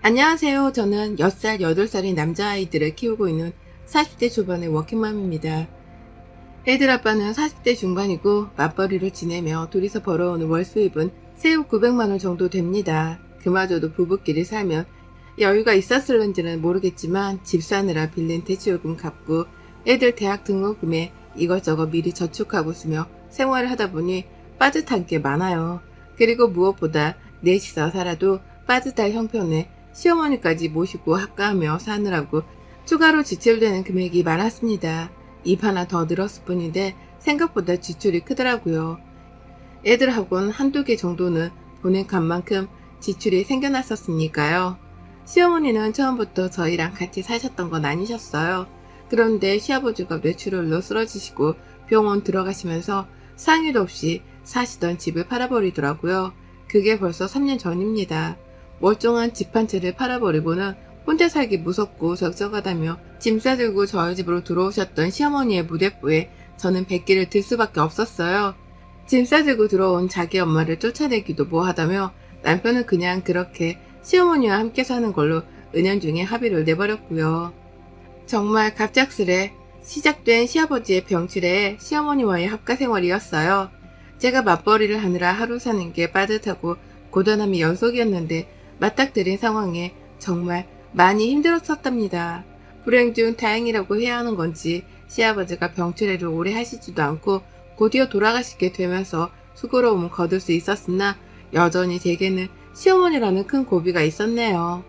안녕하세요. 저는 6살, 8살인 남자아이들을 키우고 있는 40대 초반의 워킹맘입니다. 애들 아빠는 40대 중반이고 맞벌이로 지내며 둘이서 벌어오는 월 수입은 세후 900만원 정도 됩니다. 그마저도 부부끼리 살면 여유가 있었을는지는 모르겠지만 집 사느라 빌린 대출금 갚고 애들 대학 등록금에 이것저것 미리 저축하고 쓰며 생활을 하다 보니 빠듯한 게 많아요. 그리고 무엇보다 넷이서 살아도 빠듯할 형편에 시어머니까지 모시고 학가하며 사느라고 추가로 지출되는 금액이 많았습니다. 입 하나 더 늘었을 뿐인데 생각보다 지출이 크더라고요. 애들하고는 한두 개 정도는 보낸 값만큼 지출이 생겨났었으니까요. 시어머니는 처음부터 저희랑 같이 사셨던 건 아니셨어요. 그런데 시아버지가 뇌출혈로 쓰러지시고 병원 들어가시면서 상의도 없이 사시던 집을 팔아버리더라고요. 그게 벌써 3년 전입니다. 멀쩡한 집 한 채를 팔아버리고는 혼자 살기 무섭고 적적하다며 짐 싸들고 저희 집으로 들어오셨던 시어머니의 무대뽀에 저는 백기를 들 수밖에 없었어요. 짐 싸들고 들어온 자기 엄마를 쫓아내기도 뭐하다며 남편은 그냥 그렇게 시어머니와 함께 사는 걸로 은연중에 합의를 내버렸고요. 정말 갑작스레 시작된 시아버지의 병치레에 시어머니와의 합가생활이었어요. 제가 맞벌이를 하느라 하루 사는 게 빠듯하고 고단함이 연속이었는데 맞닥뜨린 상황에 정말 많이 힘들었었답니다. 불행 중 다행이라고 해야 하는 건지 시아버지가 병치레를 오래 하시지도 않고 곧이어 돌아가시게 되면서 수고로움은 거둘 수 있었으나 여전히 제게는 시어머니라는 큰 고비가 있었네요.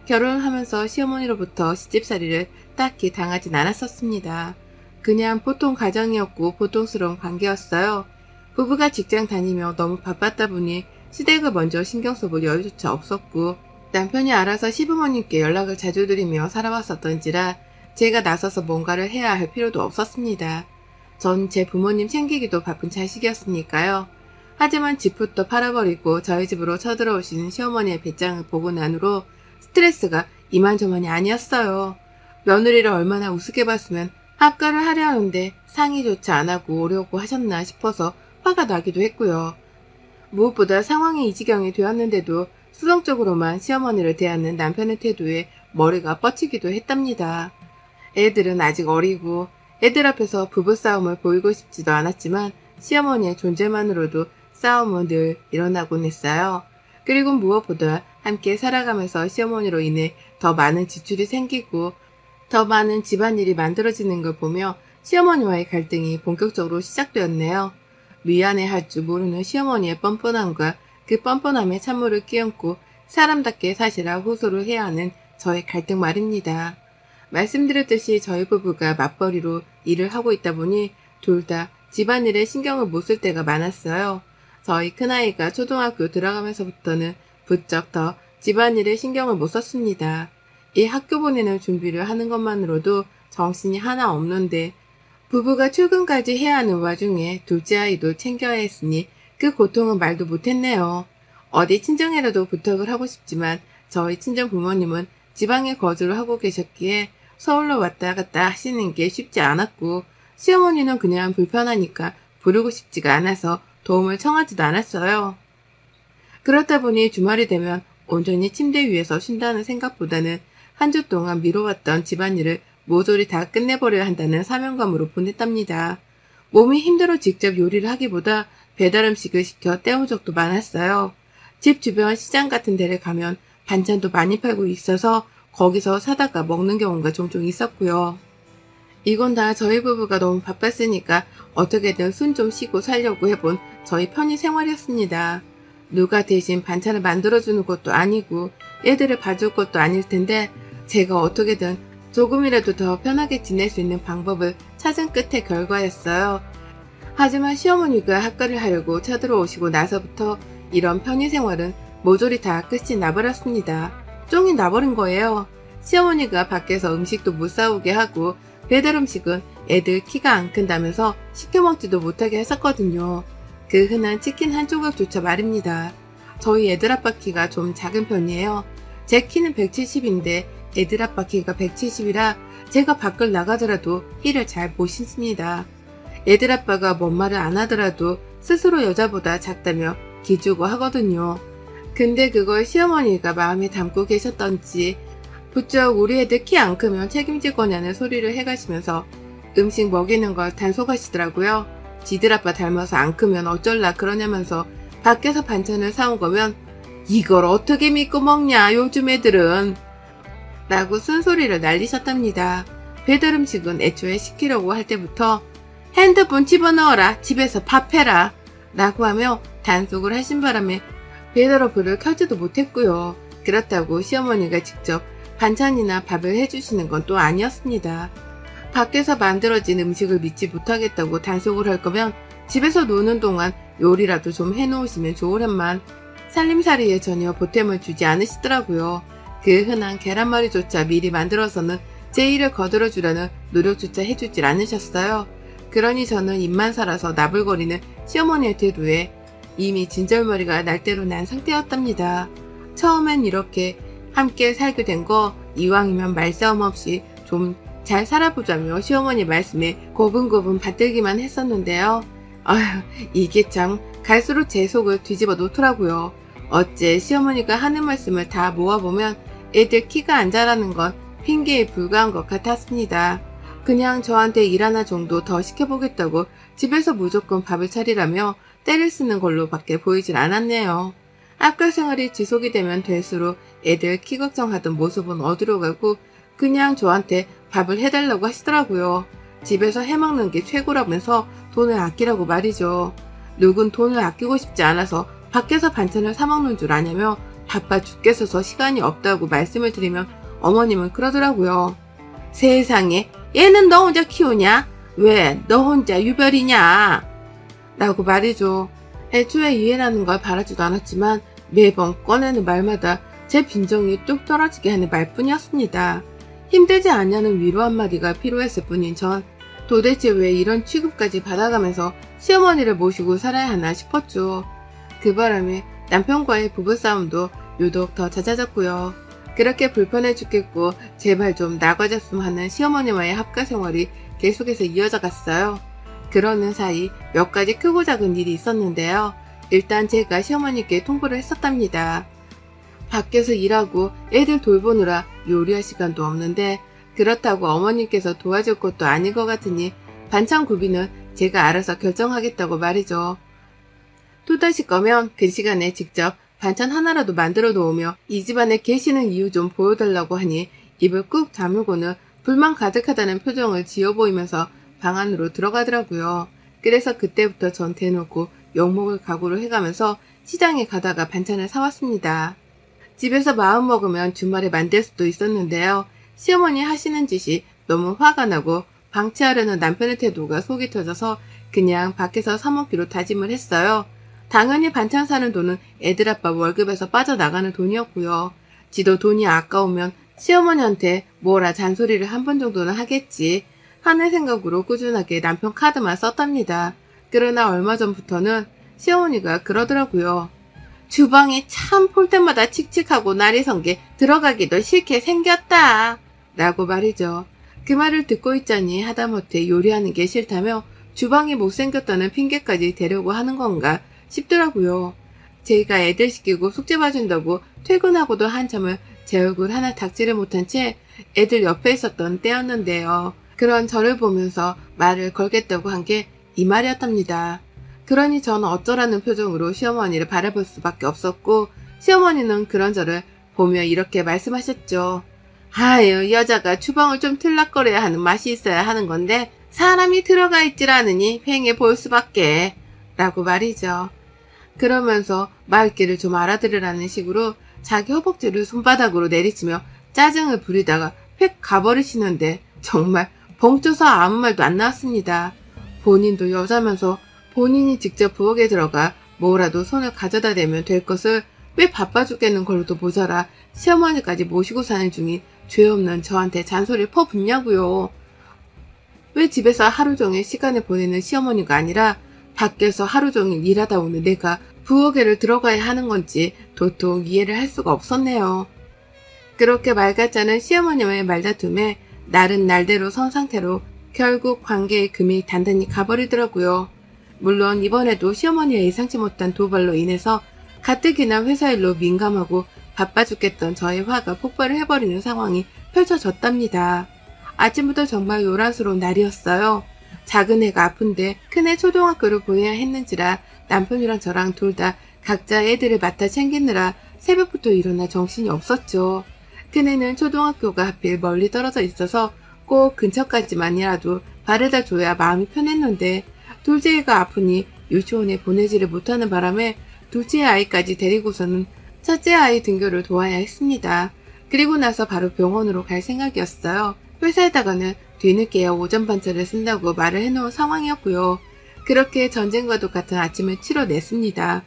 결혼을 하면서 시어머니로부터 시집살이를 딱히 당하진 않았었습니다. 그냥 보통 가정이었고 보통스러운 관계였어요. 부부가 직장 다니며 너무 바빴다 보니 시댁을 먼저 신경 써볼 여유조차 없었고 남편이 알아서 시부모님께 연락을 자주 드리며 살아왔었던지라 제가 나서서 뭔가를 해야 할 필요도 없었습니다. 전 제 부모님 챙기기도 바쁜 자식이었으니까요. 하지만 집부터 팔아버리고 저희 집으로 쳐들어오시는 시어머니의 배짱을 보고 난 후로 스트레스가 이만저만이 아니었어요. 며느리를 얼마나 우습게 봤으면 합가를 하려 하는데 상의조차 안 하고 오려고 하셨나 싶어서 화가 나기도 했고요. 무엇보다 상황이 이 지경이 되었는데도 수동적으로만 시어머니를 대하는 남편의 태도에 머리가 뻗치기도 했답니다. 애들은 아직 어리고 애들 앞에서 부부싸움을 보이고 싶지도 않았지만 시어머니의 존재만으로도 싸움은 늘 일어나곤 했어요. 그리고 무엇보다 함께 살아가면서 시어머니로 인해 더 많은 지출이 생기고 더 많은 집안일이 만들어지는 걸 보며 시어머니와의 갈등이 본격적으로 시작되었네요. 미안해할 줄 모르는 시어머니의 뻔뻔함과 그 뻔뻔함에 찬물을 끼얹고 사람답게 사시라 호소를 해야 하는 저의 갈등 말입니다. 말씀드렸듯이 저희 부부가 맞벌이로 일을 하고 있다 보니 둘 다 집안일에 신경을 못 쓸 때가 많았어요. 저희 큰아이가 초등학교 들어가면서부터는 부쩍 더 집안일에 신경을 못 썼습니다. 이 학교 보내는 준비를 하는 것만으로도 정신이 하나 없는데 부부가 출근까지 해야 하는 와중에 둘째 아이도 챙겨야 했으니 그 고통은 말도 못했네요. 어디 친정에라도 부탁을 하고 싶지만 저희 친정 부모님은 지방에 거주를 하고 계셨기에 서울로 왔다 갔다 하시는 게 쉽지 않았고 시어머니는 그냥 불편하니까 부르고 싶지가 않아서 도움을 청하지도 않았어요. 그렇다 보니 주말이 되면 온전히 침대 위에서 쉰다는 생각보다는 한 주 동안 미뤄왔던 집안일을 모조리 다 끝내버려야 한다는 사명감으로 보냈답니다. 몸이 힘들어 직접 요리를 하기보다 배달음식을 시켜 때운 적도 많았어요. 집 주변 시장 같은 데를 가면 반찬도 많이 팔고 있어서 거기서 사다가 먹는 경우가 종종 있었고요. 이건 다 저희 부부가 너무 바빴으니까 어떻게든 숨 좀 쉬고 살려고 해본 저희 편의 생활이었습니다. 누가 대신 반찬을 만들어주는 것도 아니고 애들을 봐줄 것도 아닐 텐데 제가 어떻게든 조금이라도 더 편하게 지낼 수 있는 방법을 찾은 끝의 결과였어요. 하지만 시어머니가 학가를 하려고 쳐들어오시고 나서부터 이런 편의 생활은 모조리 다 끝이 나버렸습니다. 쫑이 나버린 거예요. 시어머니가 밖에서 음식도 못 사오게 하고 배달 음식은 애들 키가 안 큰다면서 시켜 먹지도 못하게 했었거든요. 그 흔한 치킨 한 조각조차 말입니다. 저희 애들 아빠 키가 좀 작은 편이에요. 제 키는 170인데 애들 아빠 키가 170이라 제가 밖을 나가더라도 힐을 잘 못 신습니다. 애들 아빠가 뭔 말을 안 하더라도 스스로 여자보다 작다며 기주고 하거든요. 근데 그걸 시어머니가 마음에 담고 계셨던지 부쩍 우리 애들 키 안 크면 책임질 거냐는 소리를 해가시면서 음식 먹이는 걸 단속하시더라고요. 지들 아빠 닮아서 안 크면 어쩔라 그러냐면서 밖에서 반찬을 사온 거면 이걸 어떻게 믿고 먹냐 요즘 애들은 라고 쓴소리를 날리셨답니다. 배달 음식은 애초에 시키려고 할 때부터 핸드폰 집어넣어라 집에서 밥해라 라고 하며 단속을 하신 바람에 배달 어플을 켜지도 못했고요. 그렇다고 시어머니가 직접 반찬이나 밥을 해주시는 건 또 아니었습니다. 밖에서 만들어진 음식을 믿지 못하겠다고 단속을 할 거면 집에서 노는 동안 요리라도 좀 해놓으시면 좋으련만 살림살이에 전혀 보탬을 주지 않으시더라고요. 그 흔한 계란말이조차 미리 만들어서는 제 일을 거들어주려는 노력조차 해주질 않으셨어요. 그러니 저는 입만 살아서 나불거리는 시어머니의 태도에 이미 진절머리가 날 대로 난 상태였답니다. 처음엔 이렇게 함께 살게 된 거 이왕이면 말싸움 없이 좀 잘 살아보자며 시어머니 말씀에 고분고분 받들기만 했었는데요. 아휴, 이게 참 갈수록 제 속을 뒤집어 놓더라고요. 어째 시어머니가 하는 말씀을 다 모아보면 애들 키가 안 자라는 건 핑계에 불과한 것 같았습니다. 그냥 저한테 일 하나 정도 더 시켜보겠다고 집에서 무조건 밥을 차리라며 때를 쓰는 걸로 밖에 보이질 않았네요. 학교 생활이 지속이 되면 될수록 애들 키 걱정하던 모습은 어디로 가고 그냥 저한테 밥을 해달라고 하시더라고요. 집에서 해먹는 게 최고라면서 돈을 아끼라고 말이죠. 누군 돈을 아끼고 싶지 않아서 밖에서 반찬을 사먹는 줄 아냐며 바빠 죽겠어서 시간이 없다고 말씀을 드리면 어머님은 그러더라고요. 세상에 얘는 너 혼자 키우냐? 왜 너 혼자 유별이냐? 라고 말이죠. 애초에 이해라는 걸 바라지도 않았지만 매번 꺼내는 말마다 제 빈정이 뚝 떨어지게 하는 말뿐이었습니다. 힘들지 않냐는 위로 한마디가 필요했을 뿐인 전 도대체 왜 이런 취급까지 받아가면서 시어머니를 모시고 살아야 하나 싶었죠. 그 바람에 남편과의 부부싸움도 유독 더 잦아졌고요. 그렇게 불편해 죽겠고 제발 좀 나가줬으면 하는 시어머니와의 합가 생활이 계속해서 이어져 갔어요. 그러는 사이 몇 가지 크고 작은 일이 있었는데요. 일단 제가 시어머니께 통보를 했었답니다. 밖에서 일하고 애들 돌보느라 요리할 시간도 없는데 그렇다고 어머님께서 도와줄 것도 아닌 것 같으니 반찬 구비는 제가 알아서 결정하겠다고 말이죠. 또다시 거면 그 시간에 직접 반찬 하나라도 만들어 놓으며 이 집안에 계시는 이유 좀 보여달라고 하니 입을 꾹 다물고는 불만 가득하다는 표정을 지어 보이면서 방 안으로 들어가더라고요. 그래서 그때부터 전 대놓고 욕먹을 각오를 해가면서 시장에 가다가 반찬을 사왔습니다. 집에서 마음먹으면 주말에 만들 수도 있었는데요. 시어머니 하시는 짓이 너무 화가 나고 방치하려는 남편의 태도가 속이 터져서 그냥 밖에서 사 먹기로 다짐을 했어요. 당연히 반찬 사는 돈은 애들 아빠 월급에서 빠져나가는 돈이었고요. 지도 돈이 아까우면 시어머니한테 뭐라 잔소리를 한 번 정도는 하겠지 하는 생각으로 꾸준하게 남편 카드만 썼답니다. 그러나 얼마 전부터는 시어머니가 그러더라고요. 주방이 참 볼 때마다 칙칙하고 날이 선 게 들어가기도 싫게 생겼다 라고 말이죠. 그 말을 듣고 있자니 하다못해 요리하는 게 싫다며 주방이 못생겼다는 핑계까지 대려고 하는 건가 싶더라고요. 제가 애들 시키고 숙제 봐준다고 퇴근하고도 한참을 제 얼굴 하나 닥지를 못한 채 애들 옆에 있었던 때였는데요. 그런 저를 보면서 말을 걸겠다고 한 게 이 말이었답니다. 그러니 저는 어쩌라는 표정으로 시어머니를 바라볼 수밖에 없었고 시어머니는 그런 저를 보며 이렇게 말씀하셨죠. 아유, 여자가 주방을 좀 틀락거려야 하는 맛이 있어야 하는 건데 사람이 들어가 있질 않으니 팽해 볼 수밖에 라고 말이죠. 그러면서 말귀를 좀 알아들으라는 식으로 자기 허벅지를 손바닥으로 내리치며 짜증을 부리다가 휙 가버리시는데 정말 벙쪄서 아무 말도 안 나왔습니다. 본인도 여자면서 본인이 직접 부엌에 들어가 뭐라도 손을 가져다 대면 될 것을 왜 바빠 죽겠는 걸로도 모자라 시어머니까지 모시고 사는 중인 죄 없는 저한테 잔소리를 퍼붓냐고요. 왜 집에서 하루 종일 시간을 보내는 시어머니가 아니라 밖에서 하루 종일 일하다 오는 내가 부엌에를 들어가야 하는 건지 도통 이해를 할 수가 없었네요. 그렇게 말 같지 않은 시어머니와의 말다툼에 날은 날대로 선 상태로 결국 관계의 금이 단단히 가버리더라고요. 물론 이번에도 시어머니의 예상치 못한 도발로 인해서 가뜩이나 회사 일로 민감하고 바빠 죽겠던 저의 화가 폭발을 해버리는 상황이 펼쳐졌답니다. 아침부터 정말 요란스러운 날이었어요. 작은 애가 아픈데 큰애 초등학교를 보내야 했는지라 남편이랑 저랑 둘 다 각자 애들을 맡아 챙기느라 새벽부터 일어나 정신이 없었죠. 큰애는 초등학교가 하필 멀리 떨어져 있어서 꼭 근처까지만이라도 바래다 줘야 마음이 편했는데 둘째 애가 아프니 유치원에 보내지를 못하는 바람에 둘째 아이까지 데리고서는 첫째 아이 등교를 도와야 했습니다. 그리고 나서 바로 병원으로 갈 생각이었어요. 회사에다가는 뒤늦게야 오전 반차를 쓴다고 말을 해놓은 상황이었고요. 그렇게 전쟁과 똑같은 아침을 치러냈습니다.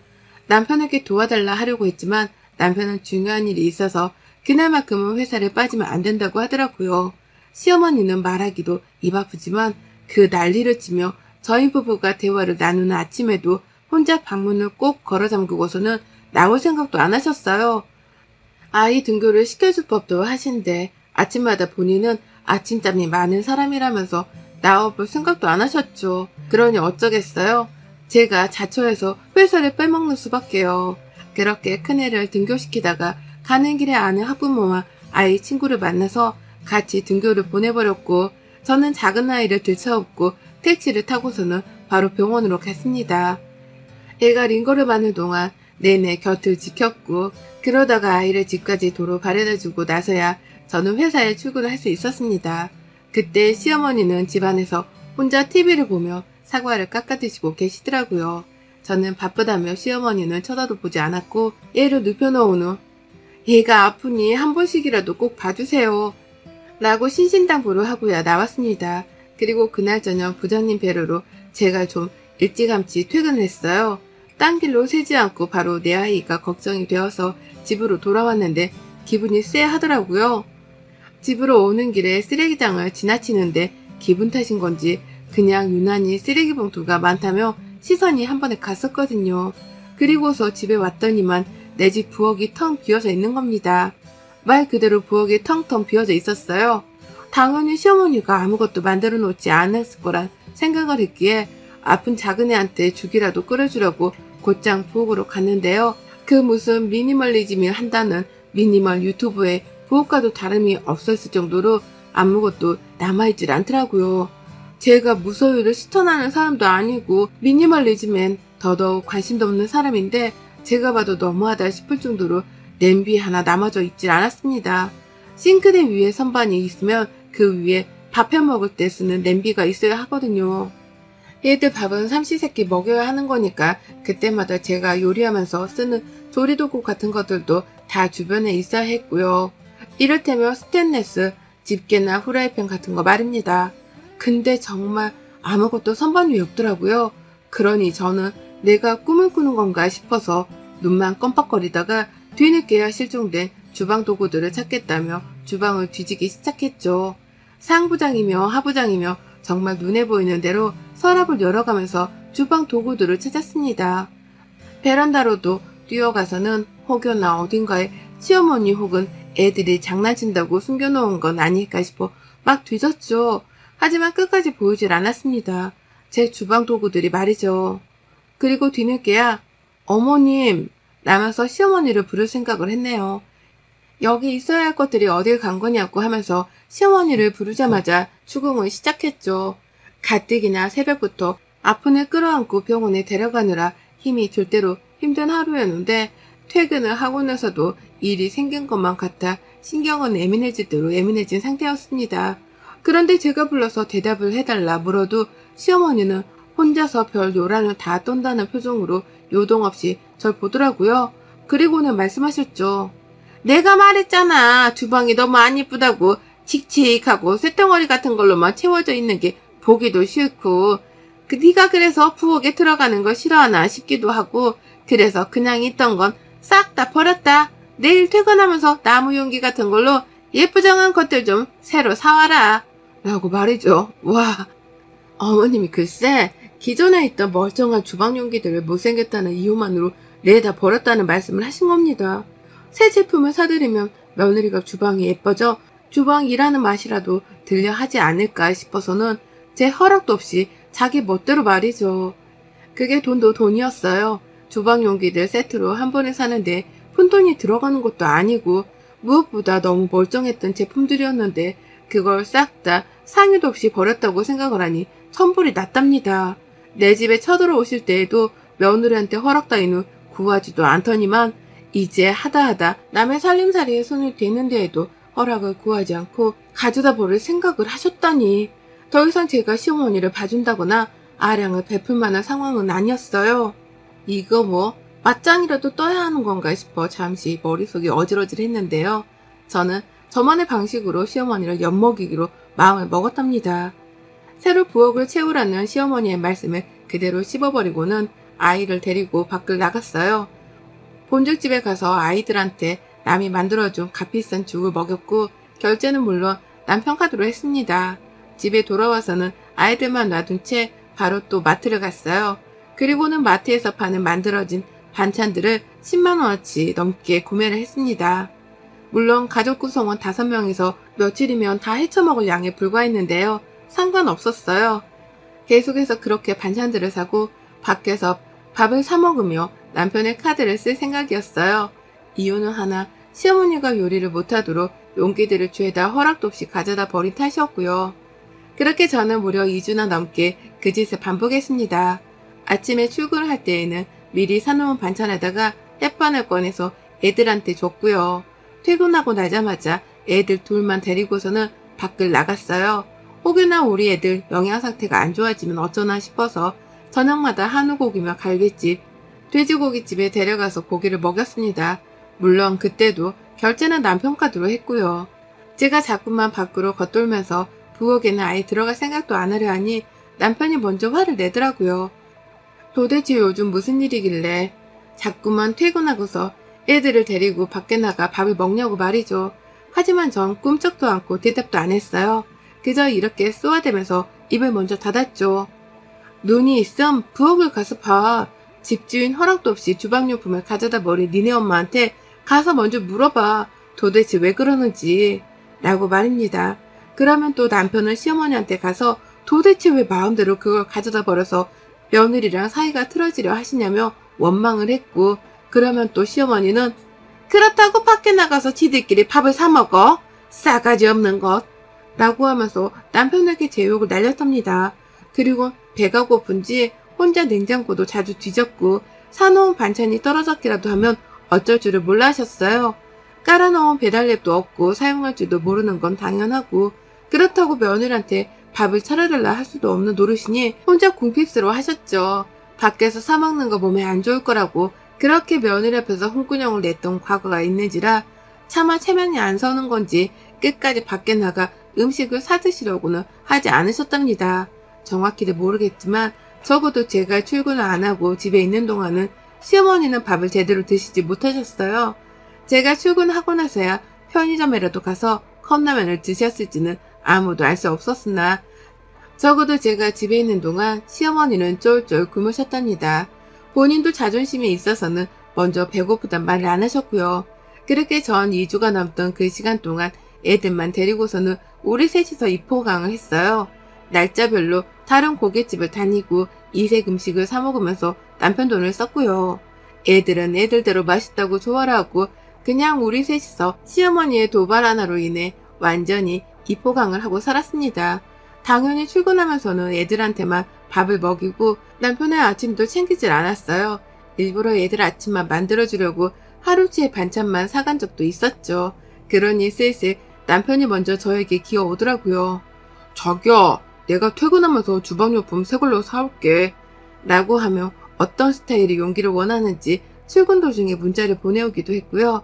남편에게 도와달라 하려고 했지만 남편은 중요한 일이 있어서 그날만큼은 회사를 빠지면 안 된다고 하더라고요. 시어머니는 말하기도 입 아프지만 그 난리를 치며 저희 부부가 대화를 나누는 아침에도 혼자 방문을 꼭 걸어 잠그고서는 나올 생각도 안 하셨어요. 아이 등교를 시켜줄 법도 하신데 아침마다 본인은 아침잠이 많은 사람이라면서 나와볼 생각도 안 하셨죠. 그러니 어쩌겠어요. 제가 자초해서 회사를 빼먹는 수밖에요. 그렇게 큰애를 등교시키다가 가는 길에 아는 학부모와 아이 친구를 만나서 같이 등교를 보내버렸고 저는 작은 아이를 들쳐업고 택시를 타고서는 바로 병원으로 갔습니다. 애가 링거름하는 동안 내내 곁을 지켰고 그러다가 아이를 집까지 도로 바래다주고 나서야 저는 회사에 출근을 할 수 있었습니다. 그때 시어머니는 집안에서 혼자 TV를 보며 사과를 깎아드시고 계시더라고요. 저는 바쁘다며 시어머니는 쳐다도 보지 않았고 얘를 눕혀놓은 후 얘가 아프니 한 번씩이라도 꼭 봐주세요 라고 신신당부를 하고야 나왔습니다. 그리고 그날 저녁 부장님 배려로 제가 좀 일찌감치 퇴근을 했어요. 딴 길로 새지 않고 바로 내 아이가 걱정이 되어서 집으로 돌아왔는데 기분이 쎄하더라고요. 집으로 오는 길에 쓰레기장을 지나치는데 기분 탓인 건지 그냥 유난히 쓰레기 봉투가 많다며 시선이 한 번에 갔었거든요. 그리고서 집에 왔더니만 내 집 부엌이 텅 비어져 있는 겁니다. 말 그대로 부엌이 텅텅 비어져 있었어요. 당연히 시어머니가 아무것도 만들어 놓지 않았을 거란 생각을 했기에 아픈 작은 애한테 죽이라도 끓여주려고 곧장 부엌으로 갔는데요. 그 무슨 미니멀리즘을 한다는 미니멀 유튜브에 부엌과도 다름이 없었을 정도로 아무것도 남아있질 않더라고요. 제가 무소유를 실천하는 사람도 아니고 미니멀리즘엔 더더욱 관심도 없는 사람인데 제가 봐도 너무하다 싶을 정도로 냄비 하나 남아져 있질 않았습니다. 싱크대 위에 선반이 있으면 그 위에 밥 해 먹을 때 쓰는 냄비가 있어야 하거든요. 얘들 밥은 삼시세끼 먹여야 하는 거니까 그때마다 제가 요리하면서 쓰는 조리도구 같은 것들도 다 주변에 있어야 했고요. 이를테면 스테인레스, 집게나 후라이팬 같은 거 말입니다. 근데 정말 아무것도 선반 위에 없더라고요. 그러니 저는 내가 꿈을 꾸는 건가 싶어서 눈만 껌뻑거리다가 뒤늦게야 실종된 주방 도구들을 찾겠다며 주방을 뒤지기 시작했죠. 상부장이며 하부장이며 정말 눈에 보이는 대로 서랍을 열어가면서 주방 도구들을 찾았습니다. 베란다로도 뛰어가서는 혹여나 어딘가에 시어머니 혹은 애들이 장난친다고 숨겨놓은 건 아닐까 싶어 막 뒤졌죠. 하지만 끝까지 보이질 않았습니다. 제 주방 도구들이 말이죠. 그리고 뒤늦게야 어머님 라면서 시어머니를 부를 생각을 했네요. 여기 있어야 할 것들이 어딜 간 거냐고 하면서 시어머니를 부르자마자 추궁을 시작했죠. 가뜩이나 새벽부터 아픈 애 끌어안고 병원에 데려가느라 힘이 들 대로 힘든 하루였는데 퇴근을 하고 나서도 일이 생긴 것만 같아 신경은 예민해질 대로 예민해진 상태였습니다. 그런데 제가 불러서 대답을 해달라 물어도 시어머니는 혼자서 별 요란을 다 떤다는 표정으로 요동없이 절 보더라고요. 그리고는 말씀하셨죠. 내가 말했잖아. 주방이 너무 안 이쁘다고 칙칙하고 쇳덩어리 같은 걸로만 채워져 있는 게 보기도 싫고 네가 그래서 부엌에 들어가는 걸 싫어하나 싶기도 하고 그래서 그냥 있던 건 싹 다 버렸다. 내일 퇴근하면서 나무 용기 같은 걸로 예쁘장한 것들 좀 새로 사와라. 라고 말이죠. 와, 어머님이 글쎄 기존에 있던 멀쩡한 주방 용기들을 못생겼다는 이유만으로 내다 버렸다는 말씀을 하신 겁니다. 새 제품을 사들이면 며느리가 주방이 예뻐져 주방 일하는 맛이라도 들려 하지 않을까 싶어서는 제 허락도 없이 자기 멋대로 말이죠. 그게 돈도 돈이었어요. 주방 용기들 세트로 한 번에 사는데 푼돈이 들어가는 것도 아니고 무엇보다 너무 멀쩡했던 제품들이었는데 그걸 싹 다 상의도 없이 버렸다고 생각을 하니 천불이 났답니다. 내 집에 쳐들어오실 때에도 며느리한테 허락 따위는 구하지도 않더니만 이제 하다 남의 살림살이에 손을 대는 데에도 허락을 구하지 않고 가져다 버릴 생각을 하셨다니 더 이상 제가 시어머니를 봐준다거나 아량을 베풀 만한 상황은 아니었어요. 이거 뭐 맞짱이라도 떠야 하는 건가 싶어 잠시 머릿속이 어질어질했는데요. 저는 저만의 방식으로 시어머니를 엿먹이기로 마음을 먹었답니다. 새로 부엌을 채우라는 시어머니의 말씀을 그대로 씹어버리고는 아이를 데리고 밖을 나갔어요. 본죽집에 가서 아이들한테 남이 만들어준 값비싼 죽을 먹였고 결제는 물론 남편 카드로 했습니다. 집에 돌아와서는 아이들만 놔둔 채 바로 또 마트를 갔어요. 그리고는 마트에서 파는 만들어진 반찬들을 10만원어치 넘게 구매를 했습니다. 물론 가족 구성원 5명이서 며칠이면 다 헤쳐먹을 양에 불과했는데요. 상관없었어요. 계속해서 그렇게 반찬들을 사고 밖에서 밥을 사 먹으며 남편의 카드를 쓸 생각이었어요. 이유는 하나, 시어머니가 요리를 못하도록 용기들을 죄다 허락도 없이 가져다 버린 탓이었고요. 그렇게 저는 무려 2주나 넘게 그 짓을 반복했습니다. 아침에 출근을 할 때에는 미리 사놓은 반찬에다가 햇반을 꺼내서 애들한테 줬고요. 퇴근하고 나자마자 애들 둘만 데리고서는 밖을 나갔어요. 혹여나 우리 애들 영양 상태가 안 좋아지면 어쩌나 싶어서 저녁마다 한우고기며 갈비집, 돼지고기집에 데려가서 고기를 먹였습니다. 물론 그때도 결제는 남편 카드로 했고요. 제가 자꾸만 밖으로 겉돌면서 부엌에는 아예 들어갈 생각도 안 하려 하니 남편이 먼저 화를 내더라고요. 도대체 요즘 무슨 일이길래 자꾸만 퇴근하고서 애들을 데리고 밖에 나가 밥을 먹냐고 말이죠. 하지만 전 꿈쩍도 않고 대답도 안 했어요. 그저 이렇게 쏘아대면서 입을 먼저 닫았죠. 눈이 있음 부엌을 가서 봐. 집주인 허락도 없이 주방용품을 가져다 버린 니네 엄마한테 가서 먼저 물어봐. 도대체 왜 그러는지 라고 말입니다. 그러면 또 남편은 시어머니한테 가서 도대체 왜 마음대로 그걸 가져다 버려서 며느리랑 사이가 틀어지려 하시냐며 원망을 했고, 그러면 또 시어머니는 그렇다고 밖에 나가서 지들끼리 밥을 사 먹어? 싸가지 없는 것 라고 하면서 남편에게 제 욕을 날렸답니다. 그리고 배가 고픈지 혼자 냉장고도 자주 뒤졌고 사놓은 반찬이 떨어졌기라도 하면 어쩔 줄을 몰라 하셨어요. 깔아놓은 배달앱도 없고 사용할 줄도 모르는 건 당연하고, 그렇다고 며느리한테 밥을 차려달라 할 수도 없는 노릇이니 혼자 궁핍스러워 하셨죠. 밖에서 사 먹는 거 몸에 안 좋을 거라고 그렇게 며느리 앞에서 홍군형을 냈던 과거가 있는지라 차마 체면이 안 서는 건지 끝까지 밖에 나가 음식을 사 드시려고는 하지 않으셨답니다. 정확히는 모르겠지만 적어도 제가 출근을 안 하고 집에 있는 동안은 시어머니는 밥을 제대로 드시지 못하셨어요. 제가 출근하고 나서야 편의점에라도 가서 컵라면을 드셨을지는 아무도 알 수 없었으나 적어도 제가 집에 있는 동안 시어머니는 쫄쫄 굶으셨답니다. 본인도 자존심이 있어서는 먼저 배고프단 말을 안 하셨고요. 그렇게 전 2주가 넘던 그 시간 동안 애들만 데리고서는 우리 셋이서 입호강을 했어요. 날짜별로 다른 고깃집을 다니고 이색 음식을 사 먹으면서 남편 돈을 썼고요. 애들은 애들대로 맛있다고 좋아라 하고 그냥 우리 셋이서 시어머니의 도발 하나로 인해 완전히 입호강을 하고 살았습니다. 당연히 출근하면서는 애들한테만 밥을 먹이고 남편의 아침도 챙기질 않았어요. 일부러 애들 아침만 만들어주려고 하루치의 반찬만 사간 적도 있었죠. 그러니 슬슬 남편이 먼저 저에게 기어오더라고요. 자기야, 내가 퇴근하면서 주방용품 새 걸로 사올게 라고 하며 어떤 스타일의 용기를 원하는지 출근 도중에 문자를 보내오기도 했고요.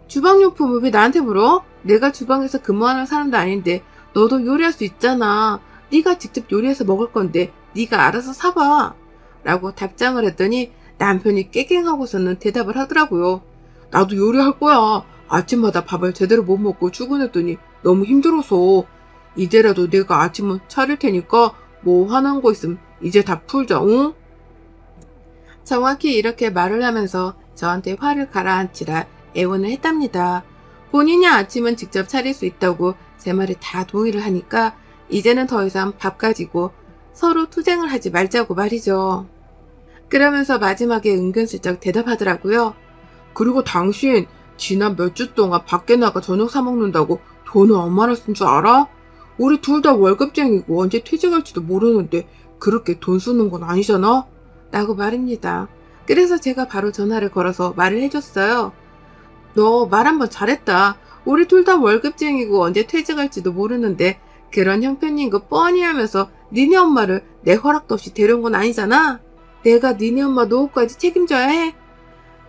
주방용품을 왜 나한테 물어? 내가 주방에서 근무하는 사람도 아닌데 너도 요리할 수 있잖아. 네가 직접 요리해서 먹을 건데 네가 알아서 사봐 라고 답장을 했더니 남편이 깨갱하고서는 대답을 하더라고요. 나도 요리할 거야. 아침마다 밥을 제대로 못 먹고 출근했더니 너무 힘들어서 이제라도 내가 아침은 차릴 테니까 뭐 화난 거 있으면 이제 다 풀자, 응? 정확히 이렇게 말을 하면서 저한테 화를 가라앉히라 애원을 했답니다. 본인이 아침은 직접 차릴 수 있다고 제 말에 다 동의를 하니까 이제는 더 이상 밥 가지고 서로 투쟁을 하지 말자고 말이죠. 그러면서 마지막에 은근슬쩍 대답하더라고요. 그리고 당신 지난 몇 주 동안 밖에 나가 저녁 사 먹는다고 돈을 얼마나 쓴 줄 알아? 우리 둘 다 월급쟁이고 언제 퇴직할지도 모르는데 그렇게 돈 쓰는 건 아니잖아? 라고 말입니다. 그래서 제가 바로 전화를 걸어서 말을 해줬어요. 너 말 한번 잘했다. 우리 둘 다 월급쟁이고 언제 퇴직할지도 모르는데 그런 형편인 거 뻔히 하면서 니네 엄마를 내 허락도 없이 데려온 건 아니잖아? 내가 니네 엄마 노후까지 책임져야 해?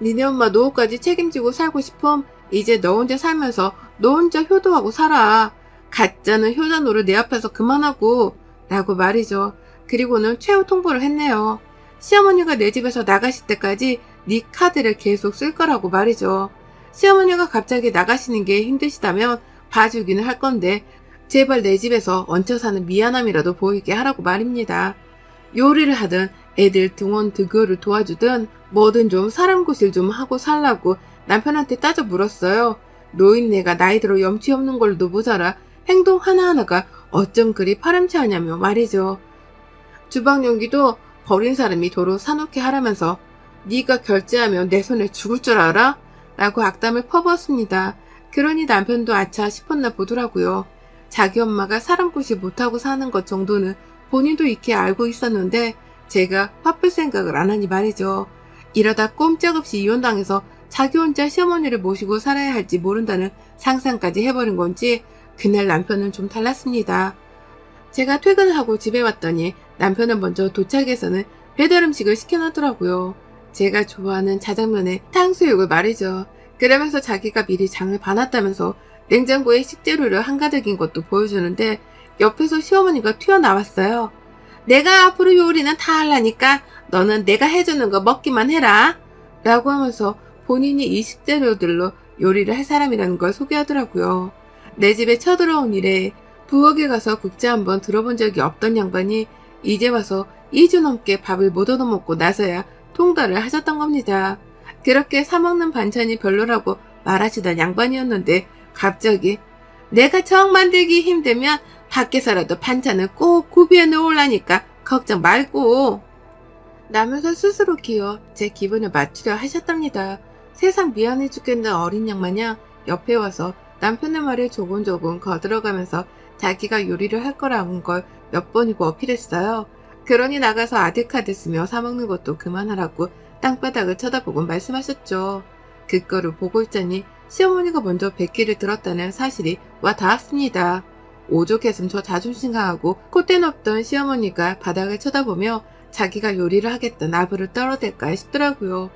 니네 엄마 노후까지 책임지고 살고 싶음? 이제 너 혼자 살면서 너 혼자 효도하고 살아. 가짜는 효자노를 내 앞에서 그만하고 라고 말이죠. 그리고는 최후 통보를 했네요. 시어머니가 내 집에서 나가실 때까지 네 카드를 계속 쓸 거라고 말이죠. 시어머니가 갑자기 나가시는 게 힘드시다면 봐주기는 할 건데 제발 내 집에서 얹혀 사는 미안함이라도 보이게 하라고 말입니다. 요리를 하든 애들 등원 등교를 도와주든 뭐든 좀 사람 구실 좀 하고 살라고 남편한테 따져 물었어요. 노인네가 나이 들어 염치 없는 걸로도 모자라 행동 하나하나가 어쩜 그리 파렴치하냐며 말이죠. 주방 용기도 버린 사람이 도로 사놓게 하라면서 네가 결제하면 내 손에 죽을 줄 알아? 라고 악담을 퍼부었습니다. 그러니 남편도 아차 싶었나 보더라고요. 자기 엄마가 사람 구실 못하고 사는 것 정도는 본인도 익히 알고 있었는데 제가 화풀 생각을 안 하니 말이죠. 이러다 꼼짝없이 이혼당해서 자기 혼자 시어머니를 모시고 살아야 할지 모른다는 상상까지 해버린 건지 그날 남편은 좀 달랐습니다. 제가 퇴근을 하고 집에 왔더니 남편은 먼저 도착해서는 배달 음식을 시켜놨더라고요. 제가 좋아하는 자장면에 탕수육을 말이죠. 그러면서 자기가 미리 장을 봐놨다면서 냉장고에 식재료를 한가득인 것도 보여주는데 옆에서 시어머니가 튀어나왔어요. 내가 앞으로 요리는 다 하려니까 너는 내가 해주는 거 먹기만 해라 라고 하면서 본인이 이 식재료들로 요리를 할 사람이라는 걸 소개하더라고요. 내 집에 쳐들어온 이래 부엌에 가서 국자 한번 들어본 적이 없던 양반이 이제 와서 2주 넘게 밥을 못 얻어먹고 나서야 통달을 하셨던 겁니다. 그렇게 사먹는 반찬이 별로라고 말하시던 양반이었는데 갑자기 내가 정 만들기 힘들면 밖에서라도 반찬을 꼭 구비해 놓으려니까 걱정 말고 라면서 스스로 기어 제 기분을 맞추려 하셨답니다. 세상 미안해 죽겠는 어린 양 마냥 옆에 와서 남편의 말에 조곤조곤 거들어가면서 자기가 요리를 할 거라는 걸 몇 번이고 어필했어요. 그러니 나가서 아들카드 쓰며 사먹는 것도 그만하라고 땅바닥을 쳐다보고 말씀하셨죠. 그거를 보고 있자니 시어머니가 먼저 백기를 들었다는 사실이 와 닿았습니다. 오죽했으면 저 자존심 강하고 콧대 높던 시어머니가 바닥을 쳐다보며 자기가 요리를 하겠다 나부를 떨어댈까 싶더라고요.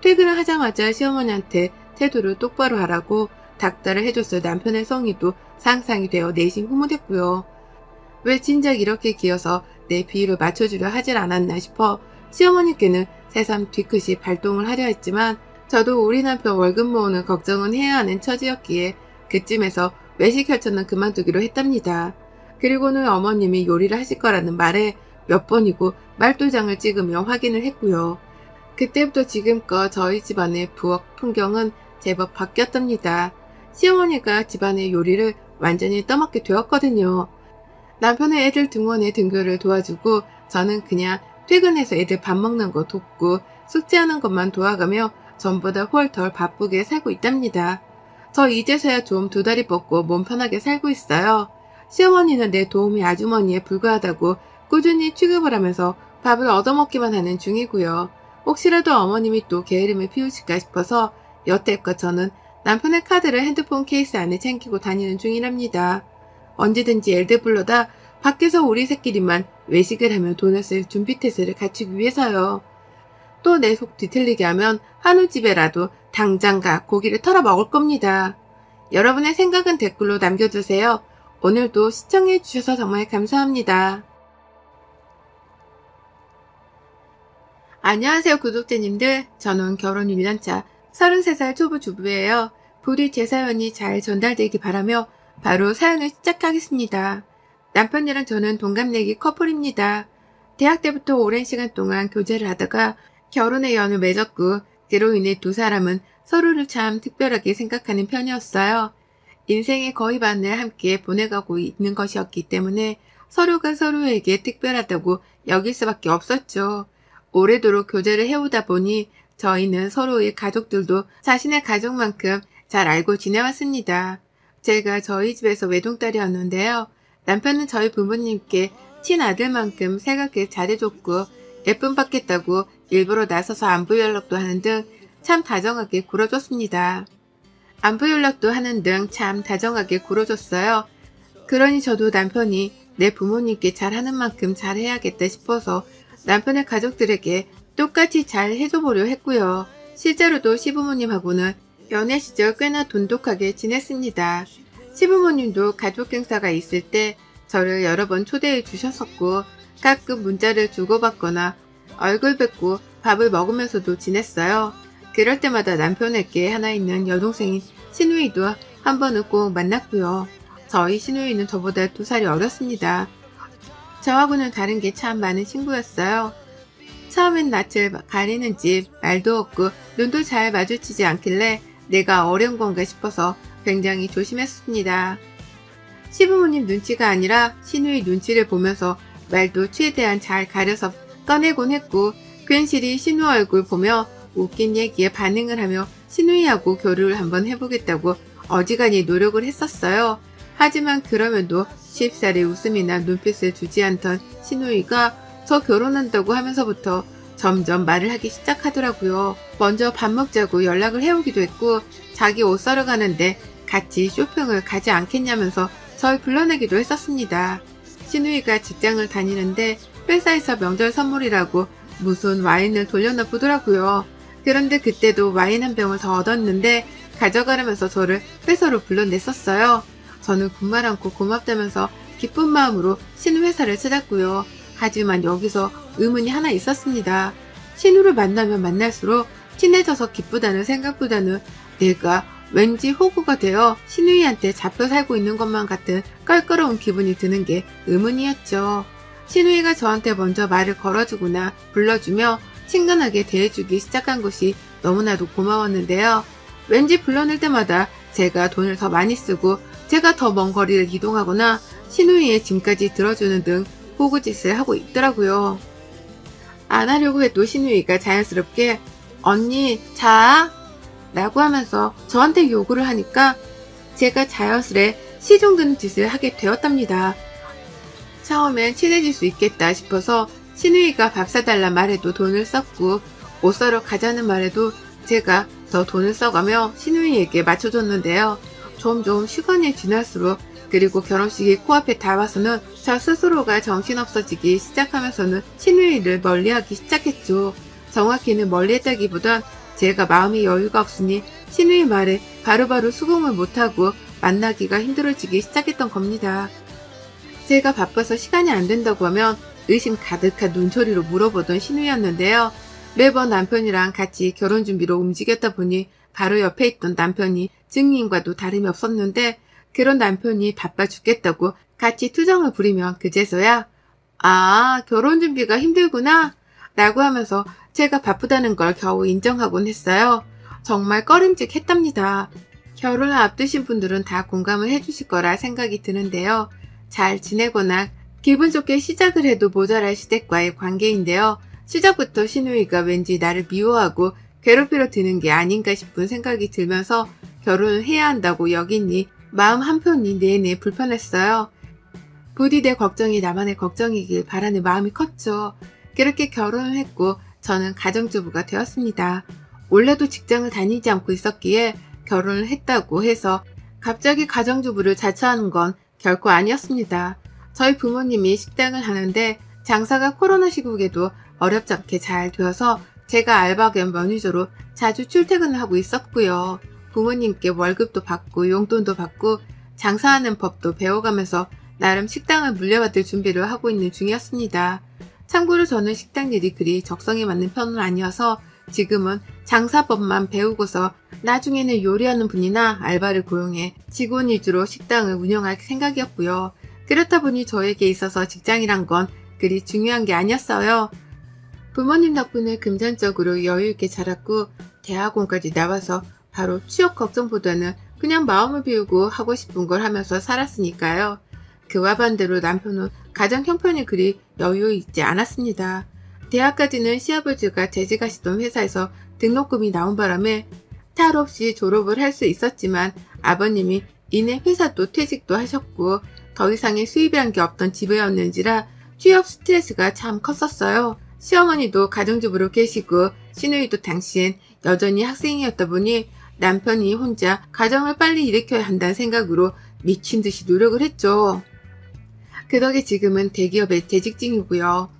퇴근을 하자마자 시어머니한테 태도를 똑바로 하라고 닥달을 해줬을 남편의 성의도 상상이 되어 내심 흐뭇했고요. 왜 진작 이렇게 기어서 내 비위를 맞춰주려 하질 않았나 싶어 시어머니께는 새삼 뒤끝이 발동을 하려 했지만 저도 우리 남편 월급 모으는 걱정은 해야 하는 처지였기에 그쯤에서 외식 혈전은 그만두기로 했답니다. 그리고는 어머님이 요리를 하실 거라는 말에 몇 번이고 말도장을 찍으며 확인을 했고요. 그때부터 지금껏 저희 집안의 부엌 풍경은 제법 바뀌었답니다. 시어머니가 집안의 요리를 완전히 떠맡게 되었거든요. 남편은 애들 등원에 등교를 도와주고 저는 그냥 퇴근해서 애들 밥 먹는 거 돕고 숙제하는 것만 도와가며 전보다 훨 바쁘게 살고 있답니다. 저 이제서야 좀 두 다리 뻗고 몸 편하게 살고 있어요. 시어머니는 내 도우미 아주머니에 불과하다고 꾸준히 취급을 하면서 밥을 얻어먹기만 하는 중이고요. 혹시라도 어머님이 또 게으름을 피우실까 싶어서 여태껏 저는 남편의 카드를 핸드폰 케이스 안에 챙기고 다니는 중이랍니다. 언제든지 애들 불러다 밖에서 우리 새끼리만 외식을 하며 돈을 쓸 준비태세를 갖추기 위해서요. 또 내 속 뒤틀리게 하면 한우집에라도 당장 가 고기를 털어 먹을 겁니다. 여러분의 생각은 댓글로 남겨주세요. 오늘도 시청해주셔서 정말 감사합니다. 안녕하세요 구독자님들. 저는 결혼 1년차 33살 초보 주부예요. 부디 제 사연이 잘 전달되길 바라며 바로 사연을 시작하겠습니다. 남편이랑 저는 동갑내기 커플입니다. 대학 때부터 오랜 시간 동안 교제를 하다가 결혼의 연을 맺었고 그로 인해 두 사람은 서로를 참 특별하게 생각하는 편이었어요. 인생의 거의 반을 함께 보내가고 있는 것이었기 때문에 서로가 서로에게 특별하다고 여길 수밖에 없었죠. 오래도록 교제를 해오다 보니 저희는 서로의 가족들도 자신의 가족만큼 잘 알고 지내왔습니다. 제가 저희 집에서 외동딸이었는데요. 남편은 저희 부모님께 친아들만큼 생각해 잘해줬고 예쁨 받겠다고 일부러 나서서 안부 연락도 하는 등 참 다정하게 굴어줬습니다. 안부 연락도 하는 등 참 다정하게 굴어줬어요. 그러니 저도 남편이 내 부모님께 잘하는 만큼 잘해야겠다 싶어서 남편의 가족들에게 똑같이 잘 해줘보려 했고요. 실제로도 시부모님하고는 연애 시절 꽤나 돈독하게 지냈습니다. 시부모님도 가족 행사가 있을 때 저를 여러 번 초대해 주셨었고 가끔 문자를 주고받거나 얼굴 뵙고 밥을 먹으면서도 지냈어요. 그럴 때마다 남편에게 하나 있는 여동생인 시누이도 한 번은 꼭 만났고요. 저희 시누이는 저보다 2살이 어렸습니다. 저하고는 다른 게 참 많은 친구였어요. 처음엔 낯을 가리는 집, 말도 없고 눈도 잘 마주치지 않길래 내가 어려운 건가 싶어서 굉장히 조심했습니다. 시부모님 눈치가 아니라 시누이 눈치를 보면서 말도 최대한 잘 가려서 꺼내곤 했고 괜시리 시누 얼굴 보며 웃긴 얘기에 반응을 하며 시누이하고 교류를 한번 해보겠다고 어지간히 노력을 했었어요. 하지만 그러면도 쉽사리 웃음이나 눈빛을 주지 않던 시누이가 저 결혼한다고 하면서부터 점점 말을 하기 시작하더라고요. 먼저 밥 먹자고 연락을 해오기도 했고 자기 옷 사러 가는데 같이 쇼핑을 가지 않겠냐면서 절 불러내기도 했었습니다. 시누이가 직장을 다니는데 회사에서 명절 선물이라고 무슨 와인을 돌려놔 보더라고요. 그런데 그때도 와인 한 병을 더 얻었는데 가져가려면서 저를 회사로 불러냈었어요. 저는 군말 않고 고맙다면서 기쁜 마음으로 신우 회사를 찾았고요. 하지만 여기서 의문이 하나 있었습니다. 신우를 만나면 만날수록 친해져서 기쁘다는 생각보다는 내가 왠지 호구가 되어 신우이한테 잡혀 살고 있는 것만 같은 껄끄러운 기분이 드는 게 의문이었죠. 신우이가 저한테 먼저 말을 걸어주거나 불러주며 친근하게 대해주기 시작한 것이 너무나도 고마웠는데요. 왠지 불러낼 때마다 제가 돈을 더 많이 쓰고 제가 더 먼 거리를 이동하거나 시누이의 짐까지 들어주는 등 호구짓을 하고 있더라고요. 안 하려고 해도 시누이가 자연스럽게 언니 자 라고 하면서 저한테 요구를 하니까 제가 자연스레 시종드는 짓을 하게 되었답니다. 처음엔 친해질 수 있겠다 싶어서 시누이가 밥 사달라 말해도 돈을 썼고 옷 사러 가자는 말에도 제가 더 돈을 써가며 시누이에게 맞춰줬는데요. 점점 시간이 지날수록 그리고 결혼식이 코앞에 다 와서는 저 스스로가 정신없어지기 시작하면서는 시누이를 멀리하기 시작했죠. 정확히는 멀리했다기보단 제가 마음의 여유가 없으니 시누이 말에 바로바로 수긍을 못하고 만나기가 힘들어지기 시작했던 겁니다. 제가 바빠서 시간이 안 된다고 하면 의심 가득한 눈초리로 물어보던 시누이였는데요. 매번 남편이랑 같이 결혼 준비로 움직였다 보니 바로 옆에 있던 남편이 증인과도 다름이 없었는데 그런 남편이 바빠 죽겠다고 같이 투정을 부리면 그제서야 아 결혼 준비가 힘들구나 라고 하면서 제가 바쁘다는 걸 겨우 인정하곤 했어요. 정말 꺼림칙했답니다. 결혼을 앞두신 분들은 다 공감을 해주실 거라 생각이 드는데요. 잘 지내거나 기분 좋게 시작을 해도 모자랄 시댁과의 관계인데요. 시작부터 시누이가 왠지 나를 미워하고 괴롭히려 드는 게 아닌가 싶은 생각이 들면서 결혼을 해야 한다고 여기니 마음 한편이 내내 불편했어요. 부디 내 걱정이 나만의 걱정이길 바라는 마음이 컸죠. 그렇게 결혼을 했고 저는 가정주부가 되었습니다. 원래도 직장을 다니지 않고 있었기에 결혼을 했다고 해서 갑자기 가정주부를 자처하는 건 결코 아니었습니다. 저희 부모님이 식당을 하는데 장사가 코로나 시국에도 어렵지 않게 잘 되어서 제가 알바 겸 매니저로 자주 출퇴근을 하고 있었고요. 부모님께 월급도 받고 용돈도 받고 장사하는 법도 배워가면서 나름 식당을 물려받을 준비를 하고 있는 중이었습니다. 참고로 저는 식당 일이 그리 적성에 맞는 편은 아니어서 지금은 장사법만 배우고서 나중에는 요리하는 분이나 알바를 고용해 직원 위주로 식당을 운영할 생각이었고요. 그렇다 보니 저에게 있어서 직장이란 건 그리 중요한 게 아니었어요. 부모님 덕분에 금전적으로 여유있게 자랐고 대학원까지 나와서 바로 취업 걱정보다는 그냥 마음을 비우고 하고 싶은 걸 하면서 살았으니까요. 그와 반대로 남편은 가정 형편이 그리 여유 있지 않았습니다. 대학까지는 시아버지가 재직하시던 회사에서 등록금이 나온 바람에 탈 없이 졸업을 할 수 있었지만 아버님이 이내 회사도 퇴직도 하셨고 더 이상의 수입이란 게 없던 집이었는지라 취업 스트레스가 참 컸었어요. 시어머니도 가정주부로 계시고 시누이도 당시엔 여전히 학생이었다 보니 남편이 혼자 가정을 빨리 일으켜야 한다는 생각으로 미친 듯이 노력을 했죠. 그 덕에 지금은 대기업에 재직 중이고요.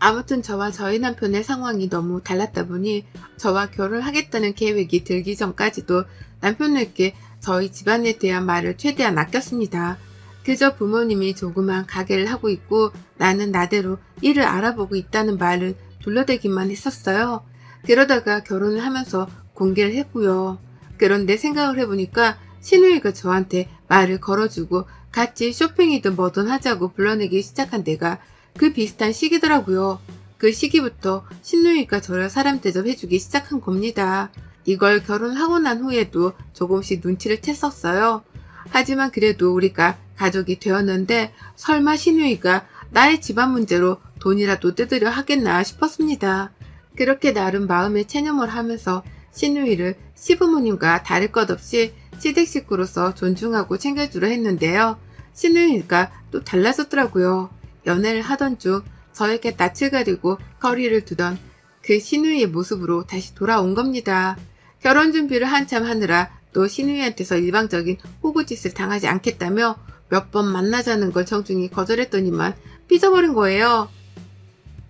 아무튼 저와 저희 남편의 상황이 너무 달랐다 보니 저와 결혼하겠다는 계획이 들기 전까지도 남편에게 저희 집안에 대한 말을 최대한 아꼈습니다. 그저 부모님이 조그만 가게를 하고 있고 나는 나대로 일을 알아보고 있다는 말을 둘러대기만 했었어요. 그러다가 결혼을 하면서 공개를 했고요. 그런데 생각을 해보니까 시누이가 저한테 말을 걸어주고 같이 쇼핑이든 뭐든 하자고 불러내기 시작한 데가 그 비슷한 시기더라고요. 그 시기부터 시누이가 저를 사람 대접해주기 시작한 겁니다. 이걸 결혼하고 난 후에도 조금씩 눈치를 챘었어요. 하지만 그래도 우리가 가족이 되었는데 설마 시누이가 나의 집안 문제로 돈이라도 뜯으려 하겠나 싶었습니다. 그렇게 나름 마음의 체념을 하면서 시누이를 시부모님과 다를 것 없이 시댁 식구로서 존중하고 챙겨주려 했는데요. 시누이가 또 달라졌더라고요. 연애를 하던 중 저에게 낯을 가리고 거리를 두던 그 시누이의 모습으로 다시 돌아온 겁니다. 결혼 준비를 한참 하느라 또 시누이한테서 일방적인 호구짓을 당하지 않겠다며 몇 번 만나자는 걸 정중히 거절했더니만 삐져버린 거예요.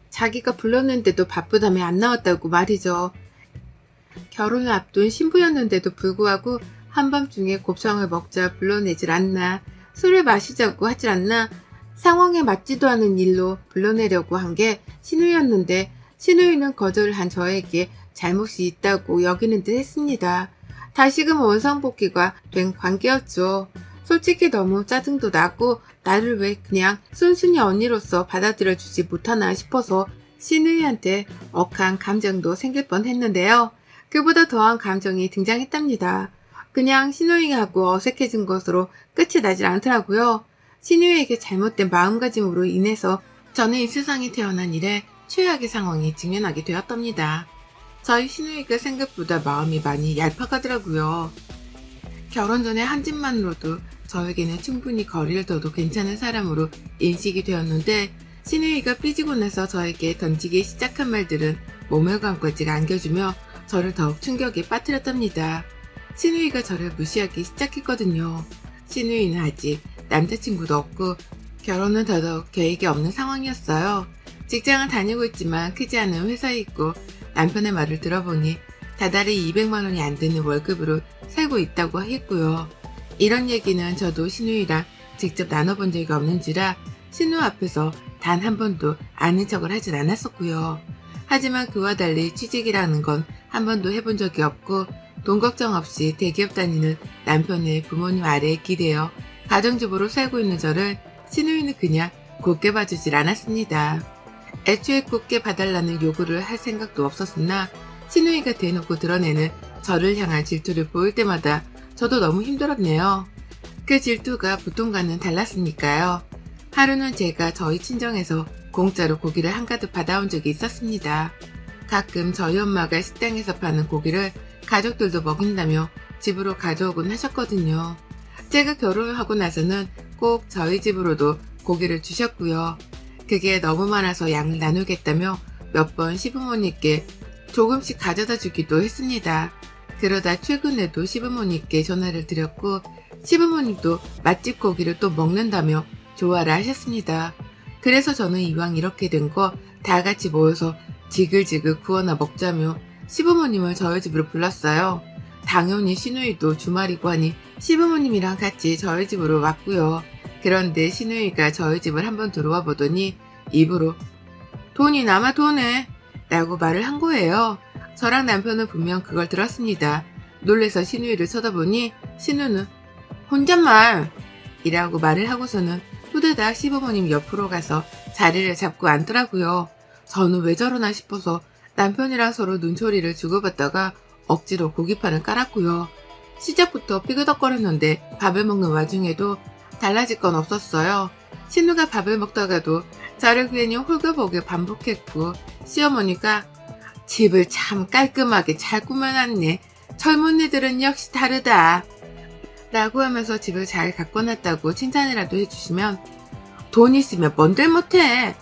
자기가 불렀는데도 바쁘다며 안 나왔다고 말이죠. 결혼을 앞둔 신부였는데도 불구하고 한밤중에 곱창을 먹자 불러내질 않나, 술을 마시자고 하질 않나, 상황에 맞지도 않은 일로 불러내려고 한 게 시누이였는데 시누이는 거절을 한 저에게 잘못이 있다고 여기는 듯 했습니다. 다시금 원상복귀가 된 관계였죠. 솔직히 너무 짜증도 나고 나를 왜 그냥 순순히 언니로서 받아들여주지 못하나 싶어서 시누이한테 억한 감정도 생길 뻔했는데요. 그보다 더한 감정이 등장했답니다. 그냥 시누이하고 어색해진 것으로 끝이 나질 않더라고요. 시누이에게 잘못된 마음가짐으로 인해서 저는 이 세상에 태어난 이래 최악의 상황에 직면하게 되었답니다. 저희 시누이가 생각보다 마음이 많이 얄팍하더라고요. 결혼 전에 한 집만으로도 저에게는 충분히 거리를 둬도 괜찮은 사람으로 인식이 되었는데 시누이가 삐지고 나서 저에게 던지기 시작한 말들은 모멸감까지 안겨주며 저를 더욱 충격에 빠뜨렸답니다. 시누이가 저를 무시하기 시작했거든요. 시누이는 아직 남자친구도 없고 결혼은 더더욱 계획이 없는 상황이었어요. 직장을 다니고 있지만 크지 않은 회사에 있고 남편의 말을 들어보니 다달이 200만 원이 안 되는 월급으로 살고 있다고 하겠고요. 이런 얘기는 저도 시누이랑 직접 나눠본 적이 없는지라 시누 앞에서 단 한 번도 아는 척을 하진 않았었고요. 하지만 그와 달리 취직이라는 건 한 번도 해본 적이 없고 돈 걱정 없이 대기업 다니는 남편의 부모님 아래에 기대어 가정주부로 살고 있는 저를 시누이는 그냥 곱게 봐주질 않았습니다. 애초에 곱게 봐달라는 요구를 할 생각도 없었으나 시누이가 대놓고 드러내는 저를 향한 질투를 보일 때마다 저도 너무 힘들었네요. 그 질투가 보통과는 달랐으니까요. 하루는 제가 저희 친정에서 공짜로 고기를 한가득 받아온 적이 있었습니다. 가끔 저희 엄마가 식당에서 파는 고기를 가족들도 먹인다며 집으로 가져오곤 하셨거든요. 제가 결혼을 하고 나서는 꼭 저희 집으로도 고기를 주셨고요. 그게 너무 많아서 양을 나누겠다며 몇 번 시부모님께 조금씩 가져다 주기도 했습니다. 그러다 최근에도 시부모님께 전화를 드렸고 시부모님도 맛집 고기를 또 먹는다며 좋아라 하셨습니다. 그래서 저는 이왕 이렇게 된 거 다 같이 모여서 지글지글 구워나 먹자며 시부모님을 저희 집으로 불렀어요. 당연히 시누이도 주말이고 하니 시부모님이랑 같이 저희 집으로 왔고요. 그런데 시누이가 저희 집을 한번 들어와 보더니 입으로 돈이 남아 도네 라고 말을 한 거예요. 저랑 남편은 분명 그걸 들었습니다. 놀래서 시누이를 쳐다보니 시누는 혼잣말 이라고 말을 하고서는 후다닥 시부모님 옆으로 가서 자리를 잡고 앉더라고요. 저는 왜 저러나 싶어서 남편이랑 서로 눈초리를 주고받다가 억지로 고기판을 깔았고요. 시작부터 삐그덕거렸는데 밥을 먹는 와중에도 달라질 건 없었어요. 신우가 밥을 먹다가도 저를 괜히 홀겨보게 반복했고, 시어머니가 집을 참 깔끔하게 잘 꾸며놨네. 젊은이들은 역시 다르다. 라고 하면서 집을 잘 가꿔놨다고 칭찬이라도 해주시면, 돈 있으면 뭔들 못해.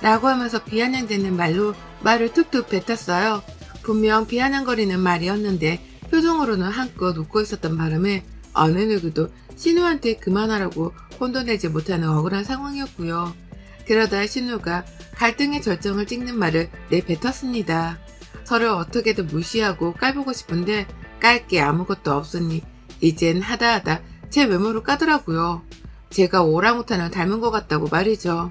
라고 하면서 비아냥대는 말로 말을 툭툭 뱉었어요. 분명 비아냥거리는 말이었는데 표정으로는 한껏 웃고 있었던 바람에 어느 누구도 신우한테 그만하라고 혼도 내지 못하는 억울한 상황이었고요. 그러다 신우가 갈등의 절정을 찍는 말을 내뱉었습니다. 저를 어떻게든 무시하고 깔보고 싶은데 깔 게 아무것도 없으니 이젠 하다하다 제 외모를 까더라고요. 제가 오랑우탄을 닮은 것 같다고 말이죠.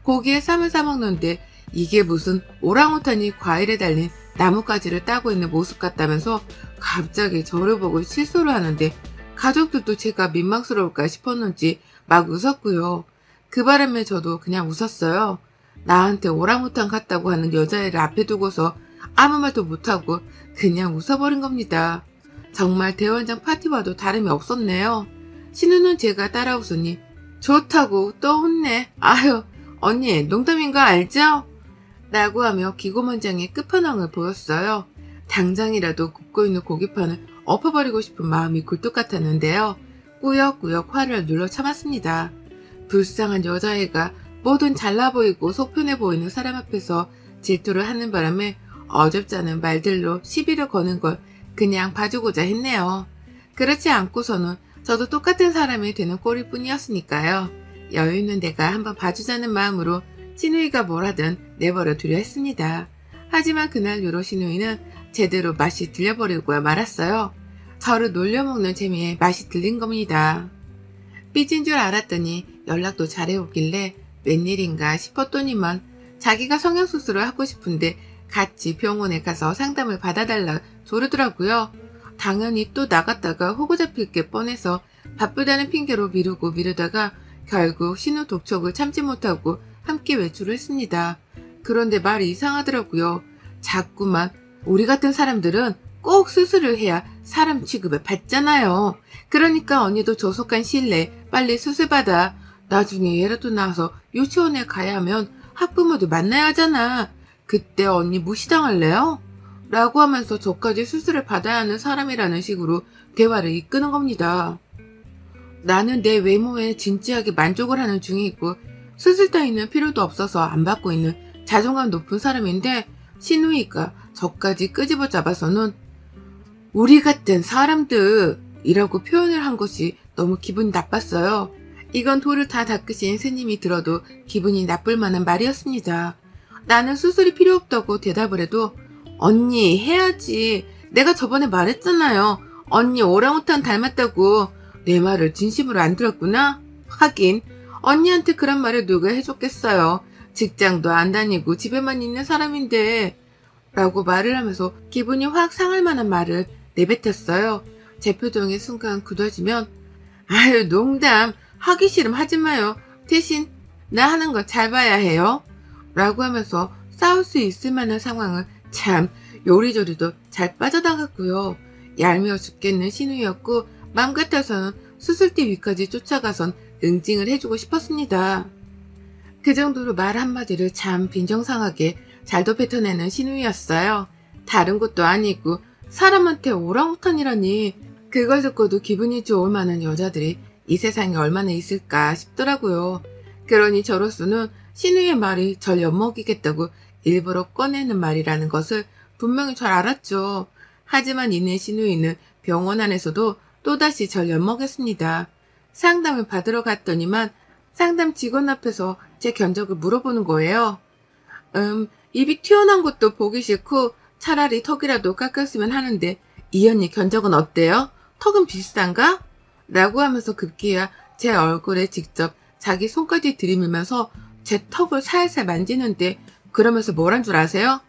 고기에 쌈을 싸먹는데 이게 무슨 오랑우탄이 과일에 달린 나뭇가지를 따고 있는 모습 같다면서 갑자기 저를 보고 실소를 하는데 가족들도 제가 민망스러울까 싶었는지 막 웃었고요. 그 바람에 저도 그냥 웃었어요. 나한테 오랑우탄 같다고 하는 여자애를 앞에 두고서 아무 말도 못하고 그냥 웃어버린 겁니다. 정말 대환장 파티와도 다름이 없었네요. 신우는 제가 따라 웃으니 좋다고 또 웃네. 아유 언니 농담인 거 알죠? 라고 하며 기고만장의 끝판왕을 보였어요. 당장이라도 굽고 있는 고기판을 엎어버리고 싶은 마음이 굴뚝 같았는데요. 꾸역꾸역 화를 눌러 참았습니다. 불쌍한 여자애가 뭐든 잘나 보이고 속편해 보이는 사람 앞에서 질투를 하는 바람에 어줍지 않은 말들로 시비를 거는 걸 그냥 봐주고자 했네요. 그렇지 않고서는 저도 똑같은 사람이 되는 꼴일 뿐이었으니까요. 여유 있는 내가 한번 봐주자는 마음으로 신우이가 뭘 하든 내버려 두려 했습니다. 하지만 그날 이후로 신우이는 제대로 맛이 들려버리고 말았어요. 저를 놀려먹는 재미에 맛이 들린 겁니다. 삐진 줄 알았더니 연락도 잘해오길래 웬일인가 싶었더니만 자기가 성형수술을 하고 싶은데 같이 병원에 가서 상담을 받아달라 조르더라고요. 당연히 또 나갔다가 호구 잡힐 게 뻔해서 바쁘다는 핑계로 미루다가 결국 신우 독촉을 참지 못하고 함께 외출을 했습니다. 그런데 말이 이상하더라고요. 자꾸만 우리 같은 사람들은 꼭 수술을 해야 사람 취급을 받잖아요. 그러니까 언니도 조속한 시일 내에 빨리 수술받아. 나중에 얘라도 나와서 유치원에 가야 하면 학부모도 만나야 하잖아. 그때 언니 무시당할래요? 라고 하면서 저까지 수술을 받아야 하는 사람이라는 식으로 대화를 이끄는 겁니다. 나는 내 외모에 진지하게 만족을 하는 중이고 수술 따위는 필요도 없어서 안 받고 있는 자존감 높은 사람인데 신우이가 저까지 끄집어 잡아서는 우리 같은 사람들이라고 표현을 한 것이 너무 기분이 나빴어요. 이건 돌을 다 닦으신 스님이 들어도 기분이 나쁠 만한 말이었습니다. 나는 수술이 필요 없다고 대답을 해도 언니 해야지. 내가 저번에 말했잖아요. 언니 오랑우탄 닮았다고. 내 말을 진심으로 안 들었구나? 하긴 언니한테 그런 말을 누가 해줬겠어요. 직장도 안 다니고 집에만 있는 사람인데 라고 말을 하면서 기분이 확 상할 만한 말을 내뱉었어요. 제 표정이 순간 굳어지면 아유 농담 하기 싫음 하지 마요. 대신 나 하는 거 잘 봐야 해요. 라고 하면서 싸울 수 있을 만한 상황을 참 요리조리도 잘 빠져나갔고요. 얄미워 죽겠는 신우였고 맘 같아서는 수술대 위까지 쫓아가선 응징을 해주고 싶었습니다. 그 정도로 말 한마디를 참 빈정상하게 잘도 뱉어내는 신우였어요. 다른 것도 아니고 사람한테 오랑우탄이라니. 그걸 듣고도 기분이 좋을 만한 여자들이 이 세상에 얼마나 있을까 싶더라고요. 그러니 저로서는 신우의 말이 절 엿먹이겠다고 일부러 꺼내는 말이라는 것을 분명히 잘 알았죠. 하지만 이내 신우이는 병원 안에서도 또다시 절 엿먹였습니다. 상담을 받으러 갔더니만 상담 직원 앞에서 제 견적을 물어보는 거예요. 입이 튀어나온 것도 보기 싫고 차라리 턱이라도 깎았으면 하는데 이 언니 견적은 어때요? 턱은 비슷한가? 라고 하면서 급기야 제 얼굴에 직접 자기 손까지 들이밀면서 제 턱을 살살 만지는데 그러면서 뭐란 줄 아세요?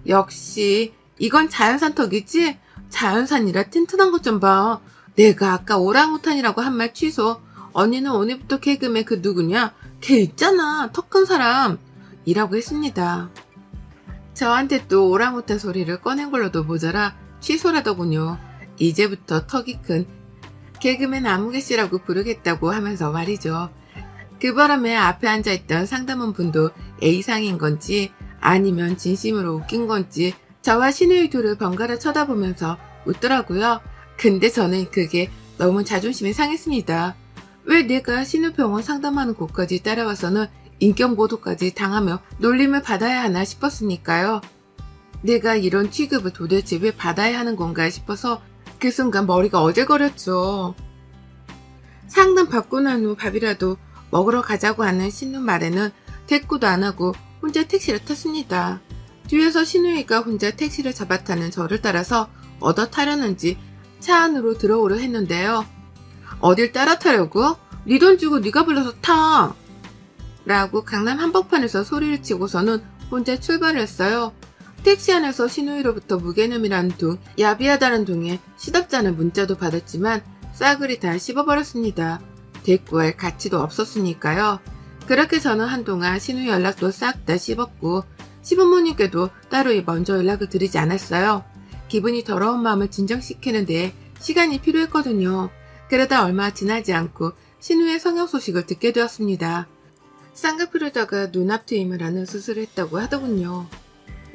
역시 이건 자연산 턱이지? 자연산이라 튼튼한 것 좀 봐. 내가 아까 오랑우탄이라고 한 말 취소. 언니는 오늘부터 개그맨 그 누구냐? 걔 있잖아. 턱 큰 사람. 이라고 했습니다. 저한테 또 오랑우탄 소리를 꺼낸 걸로도 모자라 취소라더군요. 이제부터 턱이 큰 개그맨 아무개씨라고 부르겠다고 하면서 말이죠. 그 바람에 앞에 앉아있던 상담원 분도 A상인 건지 아니면 진심으로 웃긴 건지 저와 신우이 둘을 번갈아 쳐다보면서 웃더라고요. 근데 저는 그게 너무 자존심이 상했습니다. 왜 내가 신우병원 상담하는 곳까지 따라와서는 인격모독까지 당하며 놀림을 받아야 하나 싶었으니까요. 내가 이런 취급을 도대체 왜 받아야 하는 건가 싶어서 그 순간 머리가 어질거렸죠. 상담 받고 난 후 밥이라도 먹으러 가자고 하는 신우 말에는 대꾸도 안 하고 혼자 택시를 탔습니다. 뒤에서 신우이가 혼자 택시를 잡아타는 저를 따라서 얻어 타려는지 차 안으로 들어오려 했는데요. 어딜 따라 타려고? 네 돈 주고 네가 불러서 타! 라고 강남 한복판에서 소리를 치고서는 혼자 출발을 했어요. 택시 안에서 신우이로부터 무개념이라는 둥, 야비하다는 둥에 시덥잖은 문자도 받았지만 싸그리 다 씹어버렸습니다. 대꾸할 가치도 없었으니까요. 그렇게 저는 한동안 신우이 연락도 싹 다 씹었고 시부모님께도 따로 먼저 연락을 드리지 않았어요. 기분이 더러운 마음을 진정시키는 데 시간이 필요했거든요. 그러다 얼마 지나지 않고 신우의 성형 소식을 듣게 되었습니다. 쌍꺼풀에다가 눈앞 트임을 하는 수술을 했다고 하더군요.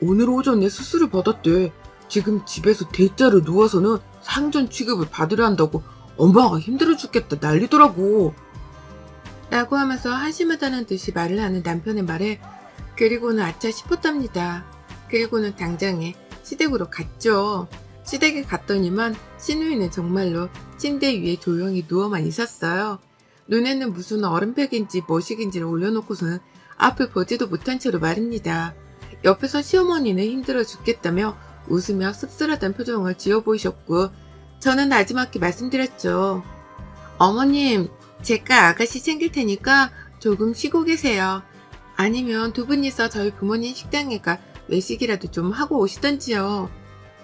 오늘 오전에 수술을 받았대. 지금 집에서 대자로 누워서는 상전 취급을 받으려 한다고 엄마가 힘들어 죽겠다 난리더라고. 라고 하면서 한심하다는 듯이 말을 하는 남편의 말에 그리고는 아차 싶었답니다. 그리고는 당장에 시댁으로 갔죠. 시댁에 갔더니만 신우이는 정말로 침대 위에 조용히 누워만 있었어요. 눈에는 무슨 얼음팩인지 뭐식인지를 올려놓고서는 앞을 보지도 못한 채로 말입니다. 옆에서 시어머니는 힘들어 죽겠다며 웃으며 씁쓸하던 표정을 지어 보이셨고 저는 나지막히 말씀드렸죠. 어머님, 제가 아가씨 챙길 테니까 조금 쉬고 계세요. 아니면 두 분이서 저희 부모님 식당에 가 외식이라도 좀 하고 오시던지요.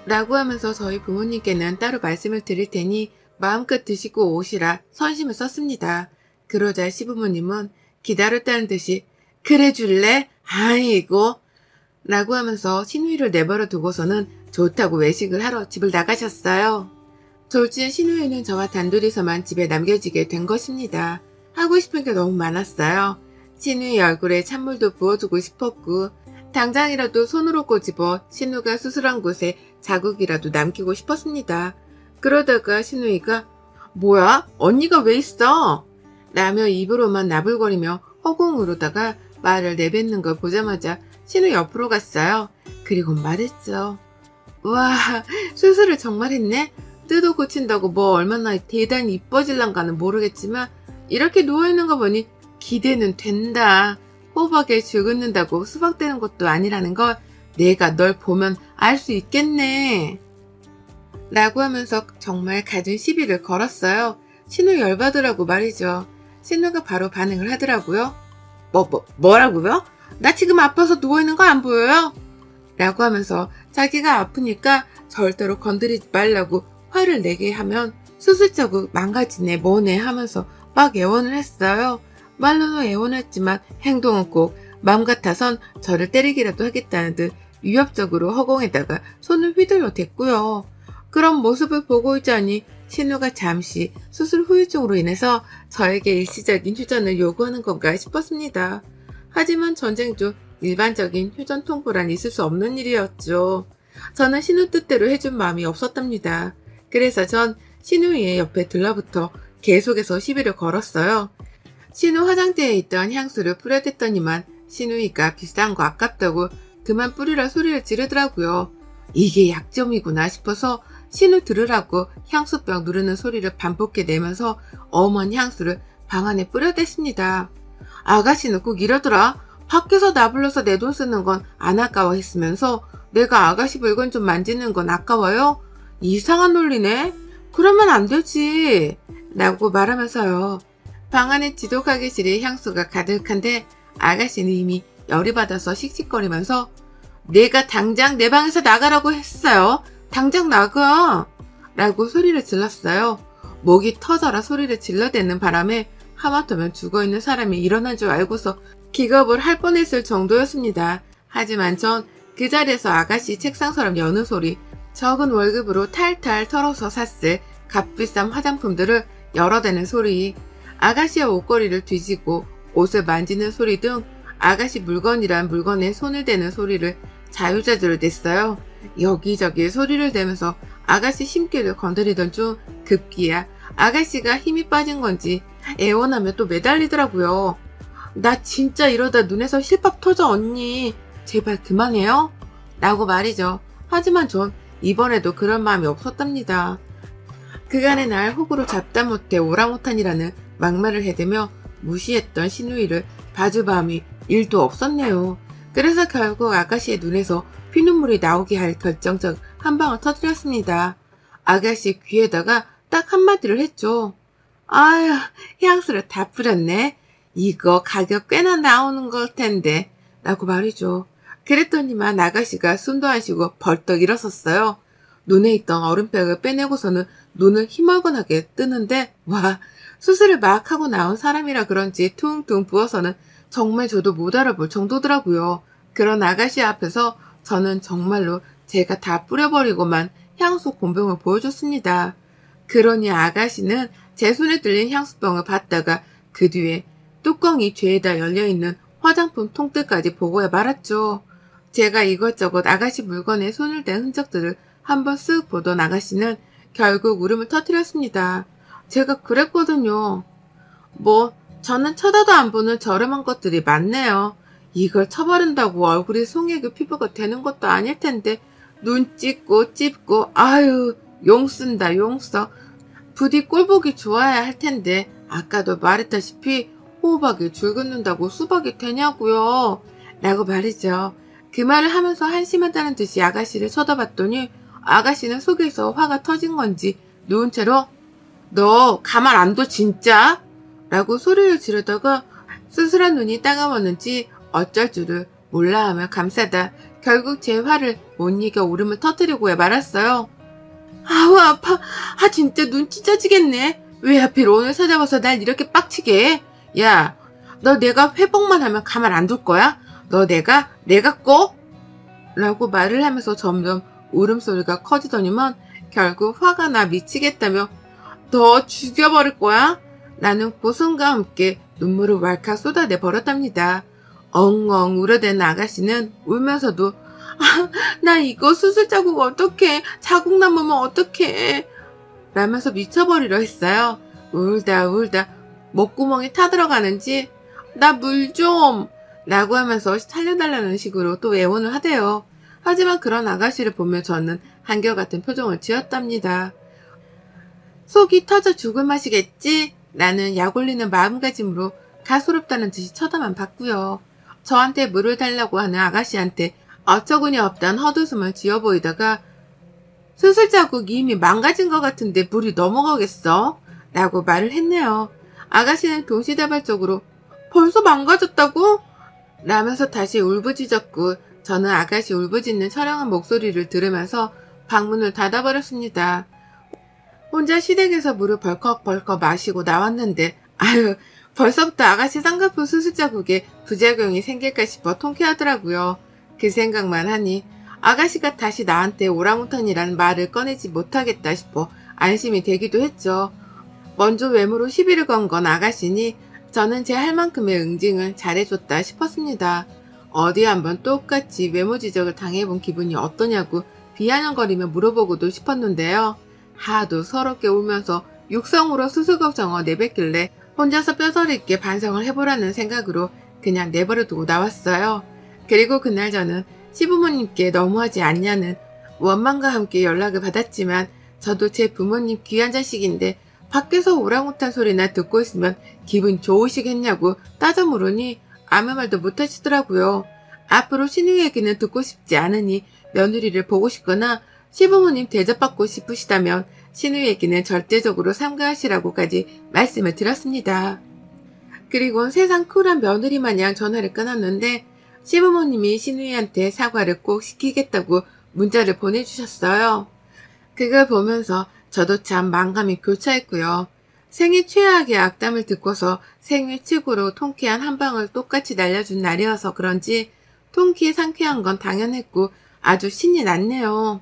라고 하면서 저희 부모님께는 따로 말씀을 드릴 테니 마음껏 드시고 오시라 선심을 썼습니다. 그러자 시부모님은 기다렸다는 듯이 그래 줄래? 아이고 라고 하면서 신우이를 내버려 두고서는 좋다고 외식을 하러 집을 나가셨어요. 졸지에 신우이는 저와 단둘이서만 집에 남겨지게 된 것입니다. 하고 싶은 게 너무 많았어요. 신우이 얼굴에 찬물도 부어주고 싶었고 당장이라도 손으로 꼬집어 신우가 수술한 곳에 자국이라도 남기고 싶었습니다. 그러다가 신우이가 뭐야? 언니가 왜 있어? 라며 입으로만 나불거리며 허공으로다가 말을 내뱉는 걸 보자마자 신우 옆으로 갔어요. 그리고 말했죠. 와, 수술을 정말 했네? 뜯어 고친다고 뭐 얼마나 대단히 이뻐질란가는 모르겠지만 이렇게 누워있는 거 보니 기대는 된다. 호박에 죽는다고 수박되는 것도 아니라는 걸 내가 널 보면 알 수 있겠네. 라고 하면서 정말 갖은 시비를 걸었어요. 신우 열받으라고 말이죠. 신우가 바로 반응을 하더라고요. 뭐라고요? 나 지금 아파서 누워있는 거 안 보여요? 라고 하면서 자기가 아프니까 절대로 건드리지 말라고 화를 내게 하면 수술 자국 망가지네 뭐네 하면서 막 애원을 했어요. 말로는 애원했지만 행동은 꼭 마음 같아선 저를 때리기라도 하겠다는 듯 위협적으로 허공에다가 손을 휘둘러 댔고요. 그런 모습을 보고 있자니 신우가 잠시 수술 후유증으로 인해서 저에게 일시적인 휴전을 요구하는 건가 싶었습니다. 하지만 전쟁 중 일반적인 휴전 통보란 있을 수 없는 일이었죠. 저는 신우 뜻대로 해준 마음이 없었답니다. 그래서 전 신우이의 옆에 들러붙어 계속해서 시비를 걸었어요. 신우 화장대에 있던 향수를 뿌려댔더니만 신우이가 비싼 거 아깝다고 그만 뿌리라 소리를 지르더라고요. 이게 약점이구나 싶어서 신우 들으라고 향수병 누르는 소리를 반복해 내면서 엄한 향수를 방 안에 뿌려댔습니다. 아가씨는 꼭 이러더라. 밖에서 나 불러서 내 돈 쓰는 건 안 아까워했으면서 내가 아가씨 물건 좀 만지는 건 아까워요? 이상한 논리네? 그러면 안 되지. 라고 말하면서요. 방 안에 지독하게 향수가 가득한데 아가씨는 이미 열이 받아서 씩씩거리면서 내가 당장 내 방에서 나가라고 했어요. 당장 나가! 라고 소리를 질렀어요. 목이 터져라 소리를 질러대는 바람에 하마터면 죽어있는 사람이 일어난 줄 알고서 기겁을 할 뻔했을 정도였습니다. 하지만 전 그 자리에서 아가씨 책상서랍 여는 소리, 적은 월급으로 탈탈 털어서 샀을 값비싼 화장품들을 열어대는 소리, 아가씨의 옷걸이를 뒤지고 옷을 만지는 소리 등 아가씨 물건이란 물건에 손을 대는 소리를 자유자재로 냈어요. 여기저기 소리를 내면서 아가씨 심기를 건드리던 중 급기야 아가씨가 힘이 빠진 건지 애원하며 또 매달리더라고요. 나 진짜 이러다 눈에서 실밥 터져 언니. 제발 그만해요. 라고 말이죠. 하지만 전 이번에도 그런 마음이 없었답니다. 그간의 날 호구로 잡다 못해 오랑우탄이라는 막말을 해대며 무시했던 신우이를 봐주마음이 1도 없었네요. 그래서 결국 아가씨의 눈에서 피눈물이 나오게 할 결정적 한 방을 터뜨렸습니다. 아가씨 귀에다가 딱 한마디를 했죠. 아휴, 향수를 다 뿌렸네. 이거 가격 꽤나 나오는 걸 텐데. 라고 말이죠. 그랬더니만 아가씨가 숨도 안 쉬고 벌떡 일어섰어요. 눈에 있던 얼음벽을 빼내고서는 눈을 희멀건하게 뜨는데 와, 수술을 막 하고 나온 사람이라 그런지 퉁퉁 부어서는 정말 저도 못 알아볼 정도더라고요. 그런 아가씨 앞에서 저는 정말로 제가 다 뿌려버리고만 향수 곤병을 보여줬습니다. 그러니 아가씨는 제 손에 들린 향수병을 받다가 그 뒤에 뚜껑이 죄에다 열려있는 화장품 통들까지 보고야 말았죠. 제가 이것저것 아가씨 물건에 손을 댄 흔적들을 한번 쓱 보던 아가씨는 결국 울음을 터뜨렸습니다. 제가 그랬거든요. 뭐 저는 쳐다도 안 보는 저렴한 것들이 많네요. 이걸 쳐바른다고 얼굴이 송혜교 피부가 되는 것도 아닐 텐데 눈 찢고 찝고 아유 용 쓴다 용 써. 부디 꼴보기 좋아야 할 텐데 아까도 말했다시피 호흡하기 줄 긋는다고 수박이 되냐고요. 라고 말이죠. 그 말을 하면서 한심하다는 듯이 아가씨를 쳐다봤더니 아가씨는 속에서 화가 터진 건지 누운 채로 너 가만 안 둬 진짜? 라고 소리를 지르다가 쓸쓸한 눈이 따가웠는지 어쩔 줄을 몰라하며 감싸다 결국 제 화를 못 이겨 울음을 터뜨리고야 말았어요. 아우 아파. 아 진짜 눈 찢어지겠네. 왜 하필 오늘 찾아와서 날 이렇게 빡치게 해? 야, 너 내가 회복만 하면 가만 안 둘 거야? 너 내가 꼭? 라고 말을 하면서 점점 울음소리가 커지더니만 결국 화가 나 미치겠다며 너 죽여버릴 거야? 나는 고성과 함께 눈물을 왈칵 쏟아내 버렸답니다. 엉엉 울어대는 아가씨는 울면서도 아, 나 이거 수술 자국 어떡해. 자국 남으면 어떡해. 라면서 미쳐버리려 했어요. 울다 목구멍이 타들어가는지 나 물 좀 라고 하면서 살려달라는 식으로 또 애원을 하대요. 하지만 그런 아가씨를 보며 저는 한결같은 표정을 지었답니다. 속이 터져 죽을 맛이겠지? 라는 약올리는 마음가짐으로 가소롭다는 듯이 쳐다만 봤고요. 저한테 물을 달라고 하는 아가씨한테 어처구니 없단 헛웃음을 지어 보이다가 수술 자국이 이미 망가진 것 같은데 물이 넘어가겠어? 라고 말을 했네요. 아가씨는 동시다발적으로 벌써 망가졌다고? 라면서 다시 울부짖었고 저는 아가씨 울부짖는 처량한 목소리를 들으면서 방문을 닫아버렸습니다. 혼자 시댁에서 물을 벌컥벌컥 마시고 나왔는데 아유 벌써부터 아가씨 쌍꺼풀 수술 자국에 부작용이 생길까 싶어 통쾌하더라고요. 그 생각만 하니 아가씨가 다시 나한테 오랑우탄이라는 말을 꺼내지 못하겠다 싶어 안심이 되기도 했죠. 먼저 외모로 시비를 건 건 아가씨니 저는 제 할 만큼의 응징을 잘해줬다 싶었습니다. 어디 한번 똑같이 외모 지적을 당해본 기분이 어떠냐고 비아냥거리며 물어보고도 싶었는데요. 하도 서럽게 울면서 육성으로 수수걱정어 내뱉길래 혼자서 뼈저리 있게 반성을 해보라는 생각으로 그냥 내버려두고 나왔어요. 그리고 그날 저는 시부모님께 너무하지 않냐는 원망과 함께 연락을 받았지만 저도 제 부모님 귀한 자식인데 밖에서 오랑우탄 소리나 듣고 있으면 기분 좋으시겠냐고 따져 물으니 아무 말도 못하시더라고요. 앞으로 신우 얘기는 듣고 싶지 않으니 며느리를 보고 싶거나 시부모님 대접받고 싶으시다면 신우 얘기는 절대적으로 삼가하시라고까지 말씀을 드렸습니다. 그리고 세상 쿨한 며느리 마냥 전화를 끊었는데 시부모님이 신우이한테 사과를 꼭 시키겠다고 문자를 보내주셨어요. 그걸 보면서 저도 참 만감이 교차했고요. 생애 최악의 악담을 듣고서 생애 최고로 통쾌한 한 방을 똑같이 날려준 날이어서 그런지 통쾌 상쾌한 건 당연했고 아주 신이 났네요.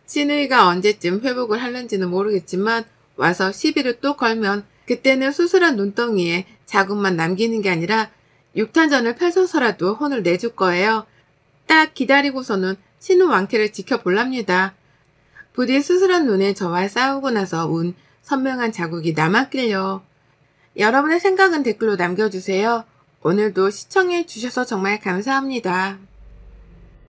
신우이가 언제쯤 회복을 하는지는 모르겠지만 와서 시비를 또 걸면 그때는 수술한 눈덩이에 자국만 남기는 게 아니라 육탄전을 펼쳐서라도 혼을 내줄 거예요. 딱 기다리고서는 신우 왕태를 지켜볼랍니다. 부디 수술한 눈에 저와 싸우고 나서 운 선명한 자국이 남았길요. 여러분의 생각은 댓글로 남겨주세요. 오늘도 시청해주셔서 정말 감사합니다.